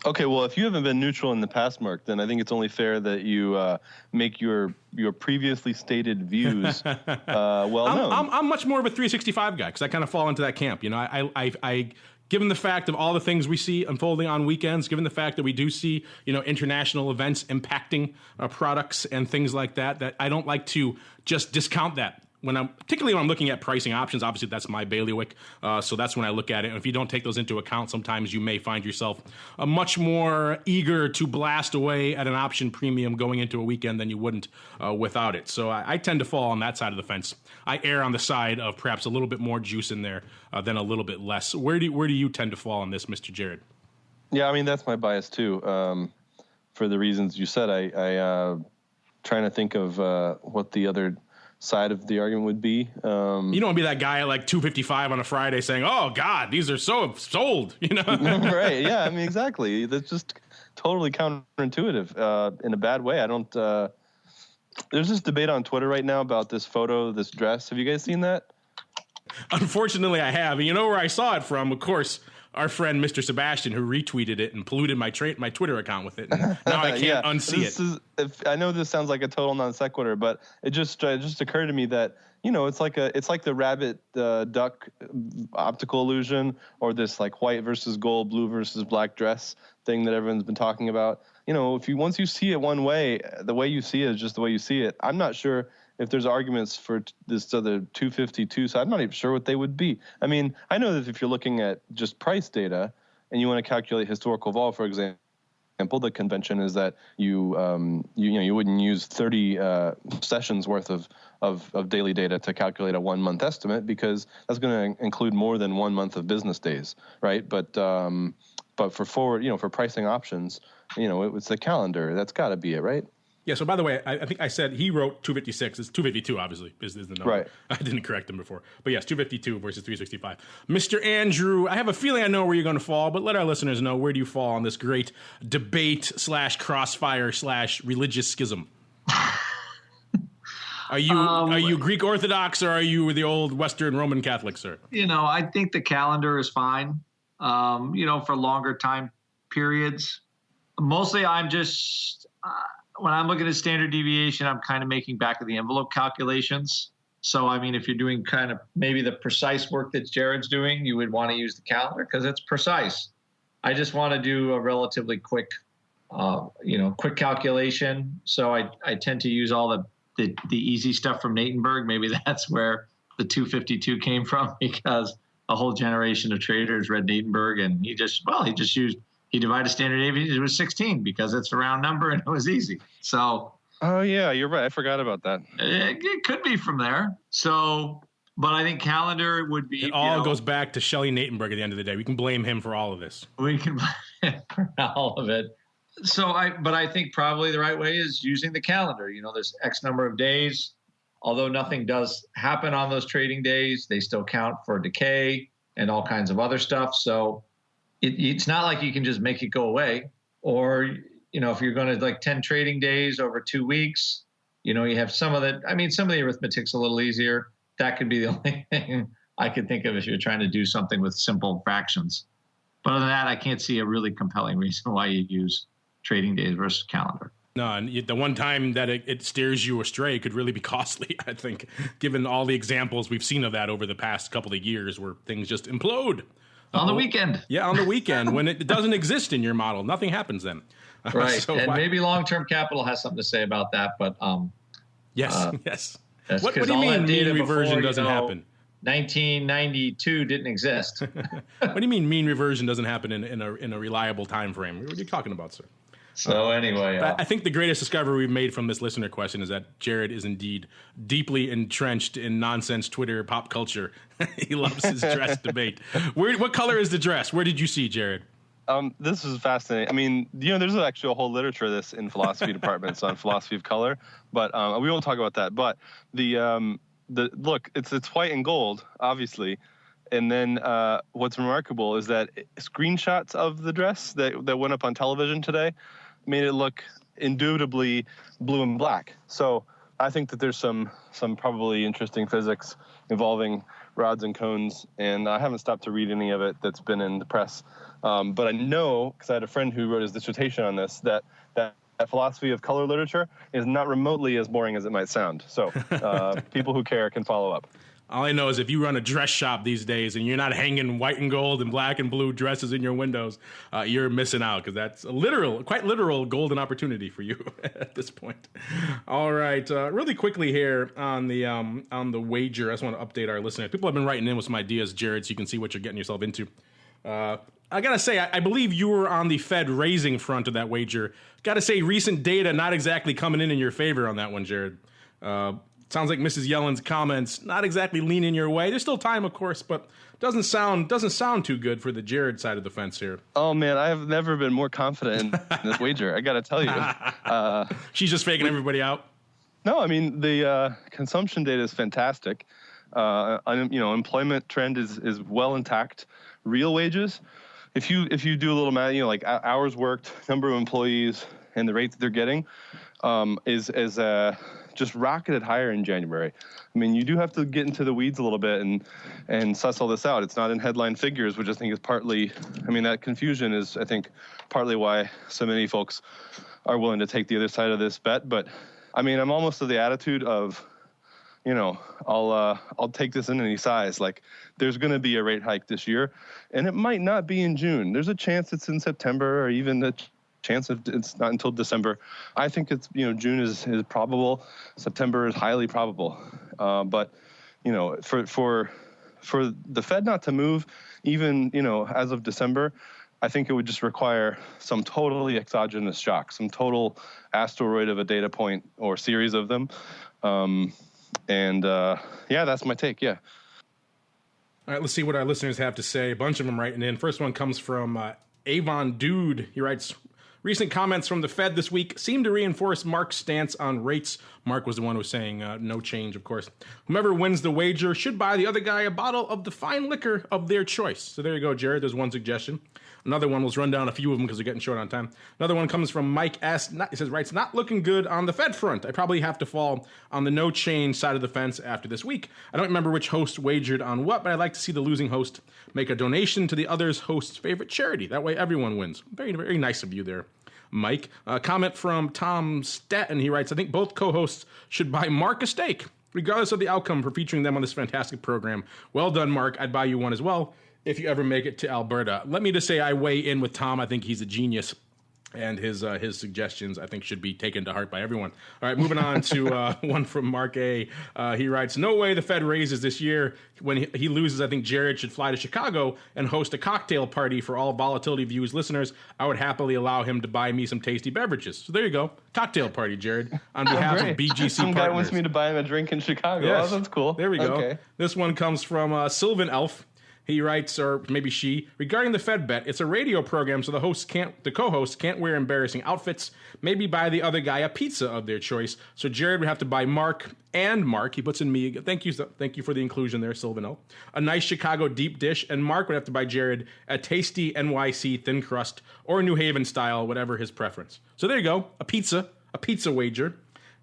Okay, well, if you haven't been neutral in the past, Mark, then I think it's only fair that you make your previously stated views well known. I'm much more of a 365 guy, because I kind of fall into that camp. I given the fact of all the things we see unfolding on weekends, given the fact that we do see, international events impacting products and things like that, that I don't like to just discount that. Particularly when I'm looking at pricing options, obviously that's my bailiwick. So that's when I look at it. And if you don't take those into account, sometimes you may find yourself much more eager to blast away at an option premium going into a weekend than you wouldn't without it. So I tend to fall on that side of the fence. I err on the side of perhaps a little bit more juice in there than a little bit less. Where do you tend to fall on this, Mr. Jared? Yeah, I mean, that's my bias too. For the reasons you said, I trying to think of what the other side of the argument would be. You don't want to be that guy at like 2:55 on a Friday saying, "Oh God, these are so sold." You know, right? Yeah, I mean, exactly. That's just totally counterintuitive in a bad way. I don't. There's this debate on Twitter right now about this photo, this dress. Have you guys seen that? Unfortunately, I have. And you know where I saw it from? Of course, our friend Mr. Sebastian, who retweeted it and polluted my Twitter account with it. And now I can't unsee it. I know this sounds like a total non sequitur, but it just occurred to me that, you know, it's like the rabbit duck optical illusion, or this like white versus gold, blue versus black dress thing that everyone's been talking about. You know, once you see it one way, the way you see it is just the way you see it. I'm not sure if there's arguments for this other 252, so I'm not even sure what they would be. I mean, I know that if you're looking at just price data and you want to calculate historical vol, for example, the convention is that you wouldn't use 30 sessions worth of daily data to calculate a 1 month estimate, because that's going to include more than 1 month of business days, right? But for forward, for pricing options, it's the calendar. That's got to be it, right? Yeah, so by the way, I think I said he wrote 256. It's 252, obviously, is the number. Right. I didn't correct him before. But yes, 252 versus 365. Mr. Andrew, I have a feeling I know where you're going to fall, but let our listeners know, where do you fall on this great debate / crossfire / religious schism? Are you Greek Orthodox, or are you the old Western Roman Catholic, sir? I think the calendar is fine, for longer time periods. Mostly I'm just... when I'm looking at standard deviation, I'm kind of making back of the envelope calculations. So, I mean, if you're doing kind of maybe the precise work that Jared's doing, you would want to use the calendar because it's precise. I just want to do a relatively quick calculation. So I tend to use all the easy stuff from Natenberg. Maybe that's where the 252 came from, because a whole generation of traders read Natenberg, and he divided standard deviation. It was 16 because it's a round number and it was easy. So. Oh yeah, you're right. I forgot about that. It could be from there. So, but I think calendar would be. It all goes back to Shelley Natenberg at the end of the day. We can blame him for all of this. We can blame him for all of it. So but I think probably the right way is using the calendar. There's X number of days. Although nothing does happen on those trading days, they still count for decay and all kinds of other stuff. So. It's not like you can just make it go away, or, if you're going to 10 trading days over 2 weeks, you have some of the arithmetic's a little easier. That could be the only thing I could think of if you're trying to do something with simple fractions. But other than that, I can't see a really compelling reason why you use trading days versus calendar. No, and the one time that it steers you astray could really be costly, I think, given all the examples we've seen of that over the past couple of years where things just implode. On the weekend. Yeah, on the weekend, when it doesn't exist in your model. Nothing happens then. Right. Maybe long-term capital has something to say about that, but... Yes. What do you mean mean reversion doesn't happen? 1992 didn't exist. What do you mean mean reversion doesn't happen in a reliable time frame? What are you talking about, sir? So anyway, I think the greatest discovery we've made from this listener question is that Jared is indeed deeply entrenched in nonsense Twitter pop culture. He loves his dress debate. What color is the dress? Where did you see, Jared? This is fascinating. I mean, there's actually a whole literature of this in philosophy departments on philosophy of color, but we won't talk about that. But the look, it's white and gold, obviously. And then what's remarkable is that screenshots of the dress that went up on television today made it look indubitably blue and black. So I think that there's some probably interesting physics involving rods and cones, and I haven't stopped to read any of it that's been in the press. But I know, because I had a friend who wrote his dissertation on this, that philosophy of color literature is not remotely as boring as it might sound. So people who care can follow up. All I know is if you run a dress shop these days and you're not hanging white and gold and black and blue dresses in your windows, you're missing out, because that's quite literal golden opportunity for you at this point. All right, really quickly here on the wager, I just want to update our listeners. People have been writing in with some ideas, Jared, so you can see what you're getting yourself into. I gotta say, I believe you were on the Fed raising front of that wager. Gotta say, recent data not exactly coming in your favor on that one, Jared. Sounds like Mrs. Yellen's comments not exactly leaning your way. There's still time, of course, but doesn't sound too good for the Jared side of the fence here. Oh man, I have never been more confident in this wager. I got to tell you, she's just faking everybody out. No, I mean, the consumption data is fantastic. Employment trend is well intact. Real wages, if you do a little math, like hours worked, number of employees, and the rate that they're getting, is just rocketed higher in January. I mean, you do have to get into the weeds a little bit and suss all this out. It's not in headline figures, which I think is partly, that confusion is, I think, partly why so many folks are willing to take the other side of this bet. But I'm almost of the attitude of, I'll take this in any size. Like, there's going to be a rate hike this year, and it might not be in June. There's a chance it's in September, or even a chance it's not until December. I think it's, June is probable. September is highly probable. But for the Fed not to move, even, as of December, I think it would just require some totally exogenous shock, some total asteroid of a data point or series of them. That's my take. Yeah. All right, let's see what our listeners have to say. A bunch of them writing in. First one comes from Avon Dude. He writes, recent comments from the Fed this week seem to reinforce Mark's stance on rates. Mark was the one who was saying no change, of course. Whomever wins the wager should buy the other guy a bottle of the fine liquor of their choice. So there you go, Jared. There's one suggestion. Another one, let's run down a few of them because we're getting short on time. Another one comes from Mike S. He says, writes, not looking good on the Fed front. I probably have to fall on the no change side of the fence after this week. I don't remember which host wagered on what, but I'd like to see the losing host make a donation to the other's host's favorite charity. That way everyone wins. Very, very nice of you there, Mike. Comment from Tom Staten. He writes, I think both co-hosts should buy Mark a steak, regardless of the outcome for featuring them on this fantastic program. Well done, Mark. I'd buy you one as well if you ever make it to Alberta. Let me just say I weigh in with Tom. I think he's a genius, and his suggestions, I think, should be taken to heart by everyone. All right, moving on to one from Mark A. He writes, no way the Fed raises this year. When he loses, I think Jared should fly to Chicago and host a cocktail party for all Volatility Views listeners. I would happily allow him to buy me some tasty beverages. So there you go. Cocktail party, Jared, on behalf of BGC Some Partners. guy wants me to buy him a drink in Chicago. Yes. Oh, that's cool. There we go. Okay. This one comes from Sylvan Elf. He writes, or maybe she, regarding the Fed bet, it's a radio program, so the co-hosts can't wear embarrassing outfits. Maybe buy the other guy a pizza of their choice. So Jared would have to buy Mark, he puts in me. Thank you for the inclusion there, Sylvano. A nice Chicago deep dish, and Mark would have to buy Jared a tasty NYC thin crust or New Haven style, whatever his preference. So there you go, a pizza wager.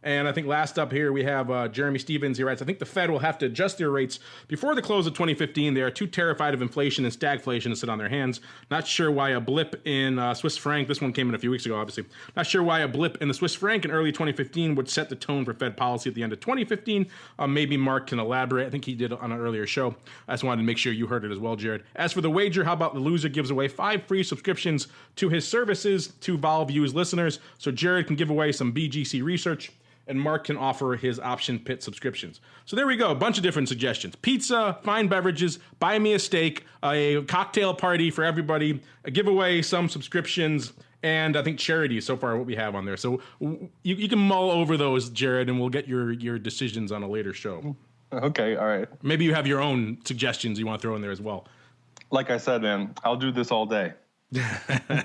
And I think last up here we have Jeremy Stevens. He writes, I think the Fed will have to adjust their rates before the close of 2015. They are too terrified of inflation and stagflation to sit on their hands. Not sure why a blip in Swiss franc, this one came in a few weeks ago, obviously. Not sure why a blip in the Swiss franc in early 2015 would set the tone for Fed policy at the end of 2015. Maybe Mark can elaborate. I think he did on an earlier show. I just wanted to make sure you heard it as well, Jared. As for the wager, how about the loser gives away 5 free subscriptions to his services to Vol Views listeners, so Jared can give away some BGC research, and Mark can offer his option pit subscriptions. So there we go, a bunch of different suggestions. Pizza, fine beverages, buy me a steak, a cocktail party for everybody, a giveaway, some subscriptions, and I think charity is so far what we have on there. So you can mull over those, Jared, and we'll get your decisions on a later show. Okay, all right. Maybe you have your own suggestions you want to throw in there as well. Like I said, man, I'll do this all day.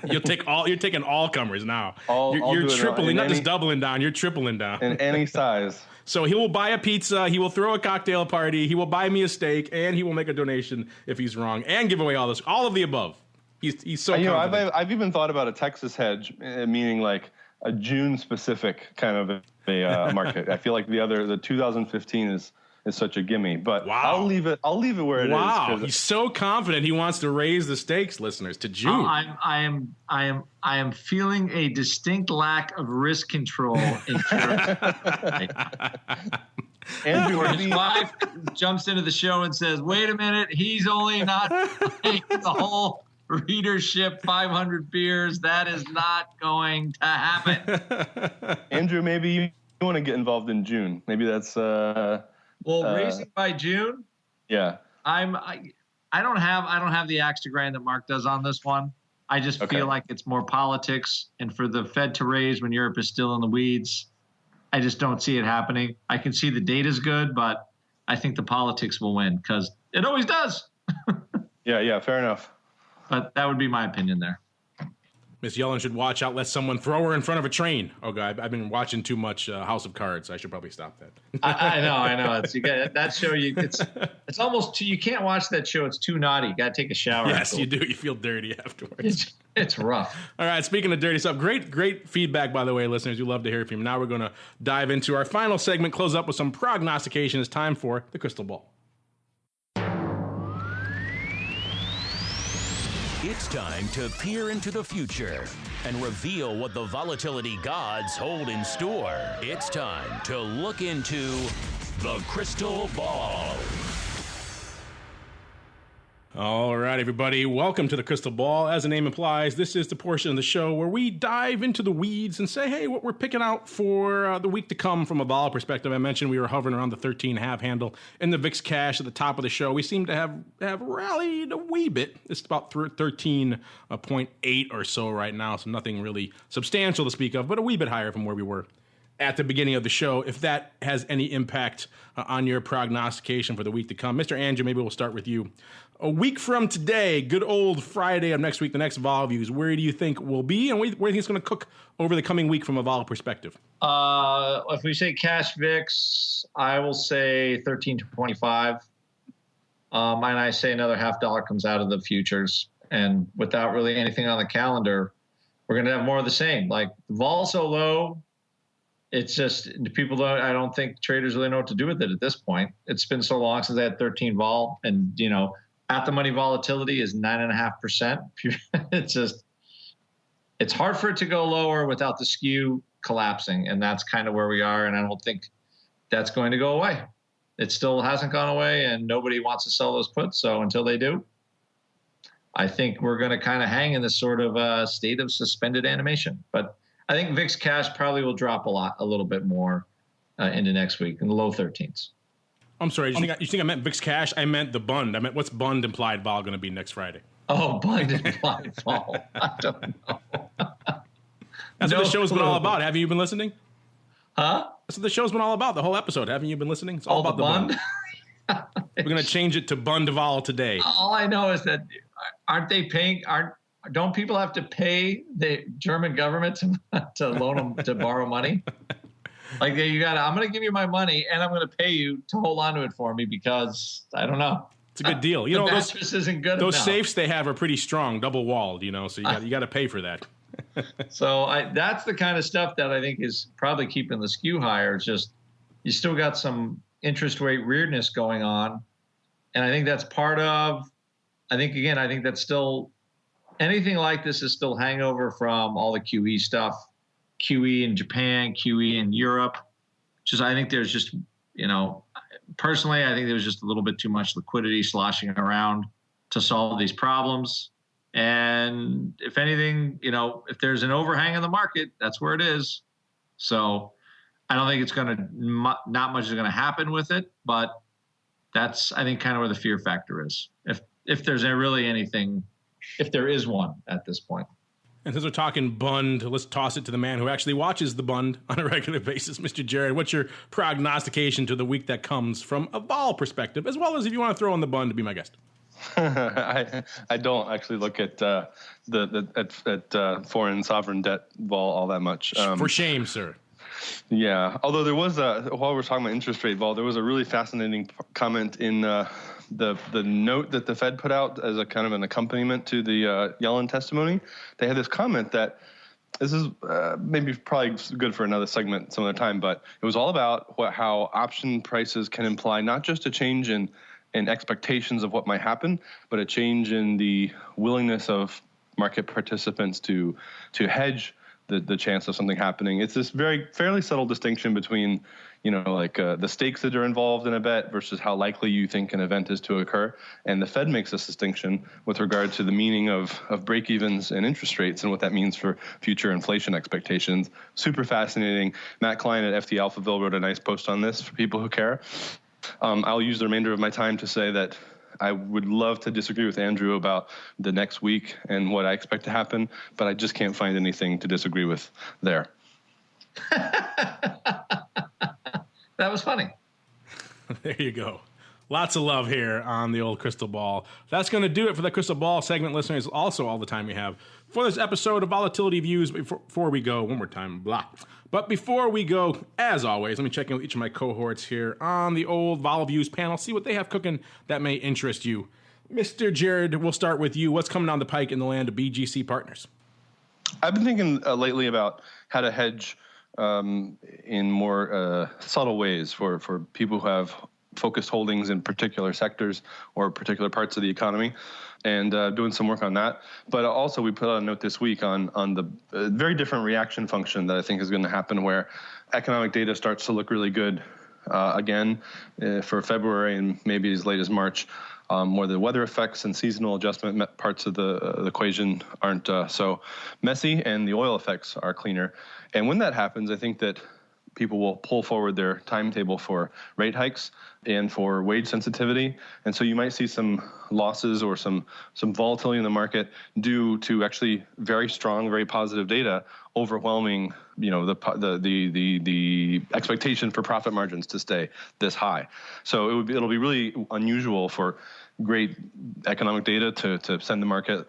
You're taking all comers now. You're tripling, not just doubling down. You're tripling down in any size. So he will buy a pizza, he will throw a cocktail party, he will buy me a steak, and he will make a donation if he's wrong, and give away all of the above. He's so. I've even thought about a Texas hedge, meaning like a June specific kind of a market. I feel like the 2015 is such a gimme, but wow. I'll leave it where it is. Wow, he's so confident he wants to raise the stakes, listeners, to June. I am feeling a distinct lack of risk control in Andrew, his wife jumps into the show and says, "Wait a minute, he's only not paying the whole readership 500 beers. That is not going to happen." Andrew, maybe you want to get involved in June. Maybe that's. Raising by June. Yeah. I don't have the axe to grind that Mark does on this one. I just feel like it's more politics, and for the Fed to raise when Europe is still in the weeds, I just don't see it happening. I can see the data's good, but I think the politics will win because it always does. Yeah, fair enough. But that would be my opinion there. Miss Yellen should watch out lest someone throw her in front of a train. Oh, God, I've been watching too much House of Cards. I should probably stop that. I know. It's you get that show. It's almost you can't watch that show. It's too naughty. You got to take a shower. Yes, afterwards. you do. You feel dirty afterwards. It's rough. All right, speaking of dirty stuff, great feedback, by the way, listeners. We love to hear from you. Now we're going to dive into our final segment, close up with some prognostication. It's time for the crystal ball. It's time to peer into the future and reveal what the volatility gods hold in store. It's time to look into the crystal ball. All right, everybody, welcome to the Crystal Ball. As the name implies, this is the portion of the show where we dive into the weeds and say, hey, what we're picking out for the week to come from a vol perspective. I mentioned we were hovering around the 13.5 handle in the VIX Cash at the top of the show. We seem to have rallied a wee bit. It's about 13.8 or so right now, so nothing really substantial to speak of, but a wee bit higher from where we were at the beginning of the show. If that has any impact on your prognostication for the week to come. Mr. Andrew, maybe we'll start with you. A week from today, good old Friday of next week, the next vol views, where do you think we'll be, and where do you think it's going to cook over the coming week from a vol perspective? If we say cash VIX, I will say 13.25. And I say another $0.50 comes out of the futures. And without really anything on the calendar, we're going to have more of the same. Like the vol so low, it's just I don't think traders really know what to do with it at this point. It's been so long since they had 13 vol, and at the money volatility is 9.5%. It's hard for it to go lower without the skew collapsing. And that's kind of where we are. And I don't think that's going to go away. It still hasn't gone away, and nobody wants to sell those puts. So until they do, I think we're going to kind of hang in this sort of state of suspended animation. But I think VIX Cash probably will drop a little bit more into next week in the low 13s. I'm sorry. You think I meant VIX Cash? I meant the Bund. I meant what's Bund implied vol going to be next Friday? Oh, Bund implied vol. I don't know. That's what the show's been all about. Haven't you been listening? Huh? That's what the show's been all about. The whole episode. Haven't you been listening? It's all about the Bund. We're going to change it to Bund vol today. All I know is that aren't they paying? Don't people have to pay the German government to loan them to borrow money? Like I'm going to give you my money and I'm going to pay you to hold on to it for me because I don't know. It's a good deal. The mattress isn't good those enough. Safes they have are pretty strong, double walled, so you got to pay for that. So that's the kind of stuff that I think is probably keeping the skew higher. It's just, you still got some interest rate weirdness going on. And I think that's I think that's still, anything like this is still hangover from all the QE stuff, QE in Japan, QE in Europe. I think there's just, personally, I think there's just a little bit too much liquidity sloshing around to solve these problems. And if anything, if there's an overhang in the market, that's where it is. So I don't think it's not much is going to happen with it, but that's, I think, kind of where the fear factor is. If there's really anything, if there is one at this point. And since we're talking Bund, let's toss it to the man who actually watches the Bund on a regular basis. Mr. Jared, what's your prognostication to the week that comes from a vol perspective, as well as if you want to throw in the Bund to be my guest? I don't actually look at foreign sovereign debt vol all that much. For shame, sir. Yeah, although there was while we're talking about interest rate vol, there was a really fascinating comment in the note that the Fed put out as a kind of an accompaniment to the Yellen testimony. They had this comment that this is probably good for another segment some other time, but it was all about how option prices can imply not just a change in expectations of what might happen, but a change in the willingness of market participants to hedge the chance of something happening. It's this fairly subtle distinction between, the stakes that are involved in a bet versus how likely you think an event is to occur. And the Fed makes this distinction with regard to the meaning of break-evens and interest rates and what that means for future inflation expectations. Super fascinating. Matt Klein at FT Alphaville wrote a nice post on this for people who care. I'll use the remainder of my time to say that I would love to disagree with Andrew about the next week and what I expect to happen, but I just can't find anything to disagree with there. That was funny. There you go. Lots of love here on the old crystal ball. That's going to do it for the crystal ball segment, listeners. Also, all the time we have for this episode of Volatility Views. Before we go, one more time, blah. But before we go, as always, let me check in with each of my cohorts here on the old Vol Views panel, see what they have cooking that may interest you. Mr. Jared, we'll start with you. What's coming down the pike in the land of BGC partners? I've been thinking lately about how to hedge in more subtle ways for people who have focused holdings in particular sectors or particular parts of the economy, and doing some work on that. But also we put out a note this week on the very different reaction function that I think is going to happen, where economic data starts to look really good again for February and maybe as late as March, where the weather effects and seasonal adjustment parts of the equation aren't so messy, and the oil effects are cleaner. And when that happens, I think that people will pull forward their timetable for rate hikes and for wage sensitivity. And so you might see some losses or some volatility in the market due to actually very strong, very positive data overwhelming, the expectation for profit margins to stay this high. So it'll be really unusual for great economic data to send the market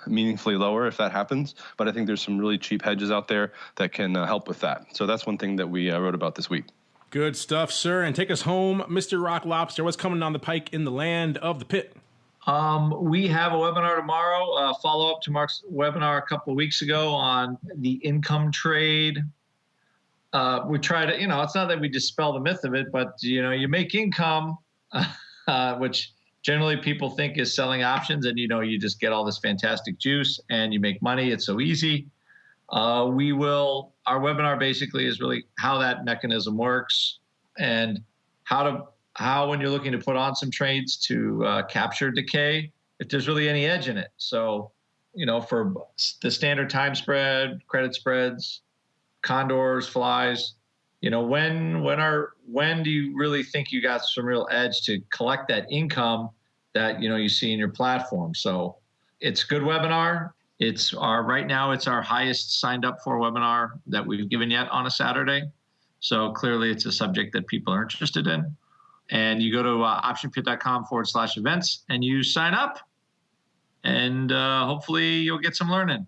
meaningfully lower if that happens. But I think there's some really cheap hedges out there that can help with that. So that's one thing that we wrote about this week. Good stuff, sir. And take us home, Mr. Rock Lobster. What's coming down the pike in the land of the pit? We have a webinar tomorrow, follow up to Mark's webinar a couple of weeks ago on the income trade. We try to, it's not that we dispel the myth of it, but, you make income, which generally people think is selling options, and, you just get all this fantastic juice and you make money. It's so easy. Our webinar basically is really how that mechanism works and how when you're looking to put on some trades to capture decay, if there's really any edge in it. So, for the standard time spread, credit spreads, condors, flies, when do you really think you got some real edge to collect that income that, you see in your platform? So it's a good webinar. Right now it's our highest signed up for webinar that we've given yet on a Saturday. So clearly it's a subject that people are interested in. And you go to optionpit.com/events and you sign up, and hopefully you'll get some learning.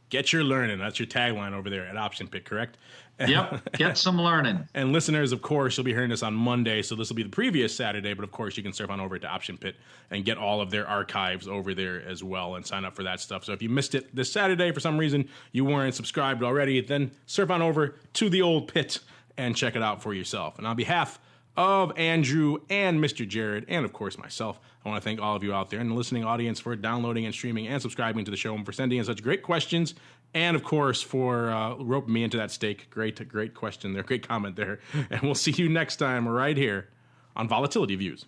Get your learning. That's your tagline over there at Option Pit, correct? Yep, get some learning. And listeners, of course, you'll be hearing this on Monday, so this will be the previous Saturday, but of course you can surf on over to Option Pit and get all of their archives over there as well and sign up for that stuff. So if you missed it this Saturday for some reason, you weren't subscribed already, then surf on over to the old pit and check it out for yourself. And on behalf of Andrew and Mr. Jared, and of course myself, I want to thank all of you out there in the listening audience for downloading and streaming and subscribing to the show and for sending in such great questions, and of course for roping me into that stake. Great question there, great comment there. And we'll see you next time right here on Volatility Views.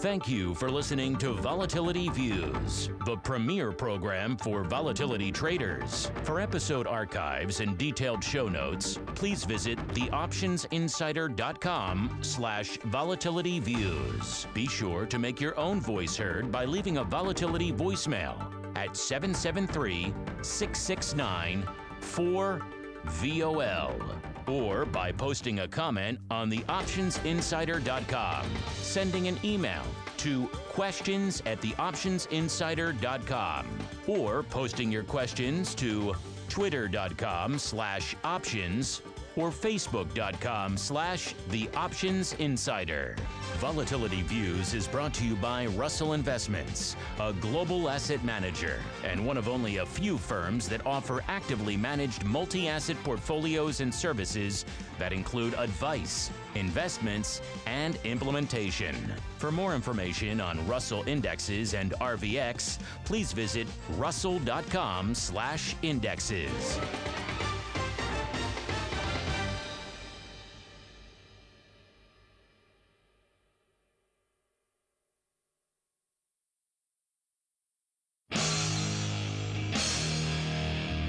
Thank you for listening to Volatility Views, the premier program for volatility traders. For episode archives and detailed show notes, please visit theoptionsinsider.com/volatilityviews. Be sure to make your own voice heard by leaving a volatility voicemail at 773-669-4VOL. or by posting a comment on theoptionsinsider.com, sending an email to questions@theoptionsinsider.com, or posting your questions to twitter.com/options or facebook.com/theoptionsinsider. Volatility Views is brought to you by Russell Investments, a global asset manager and one of only a few firms that offer actively managed multi-asset portfolios and services that include advice, investments, and implementation. For more information on Russell Indexes and RVX, please visit russell.com/indexes.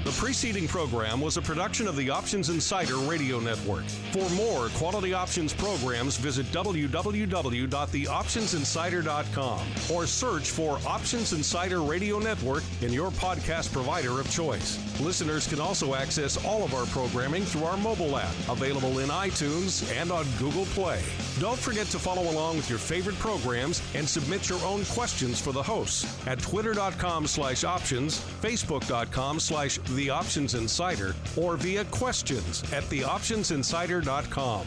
The preceding program was a production of the Options Insider Radio Network. For more quality options programs, visit www.theoptionsinsider.com or search for Options Insider Radio Network in your podcast provider of choice. Listeners can also access all of our programming through our mobile app, available in iTunes and on Google Play. Don't forget to follow along with your favorite programs and submit your own questions for the hosts at twitter.com/options, facebook.com/theoptionsinsider, or via questions@theoptionsinsider.com.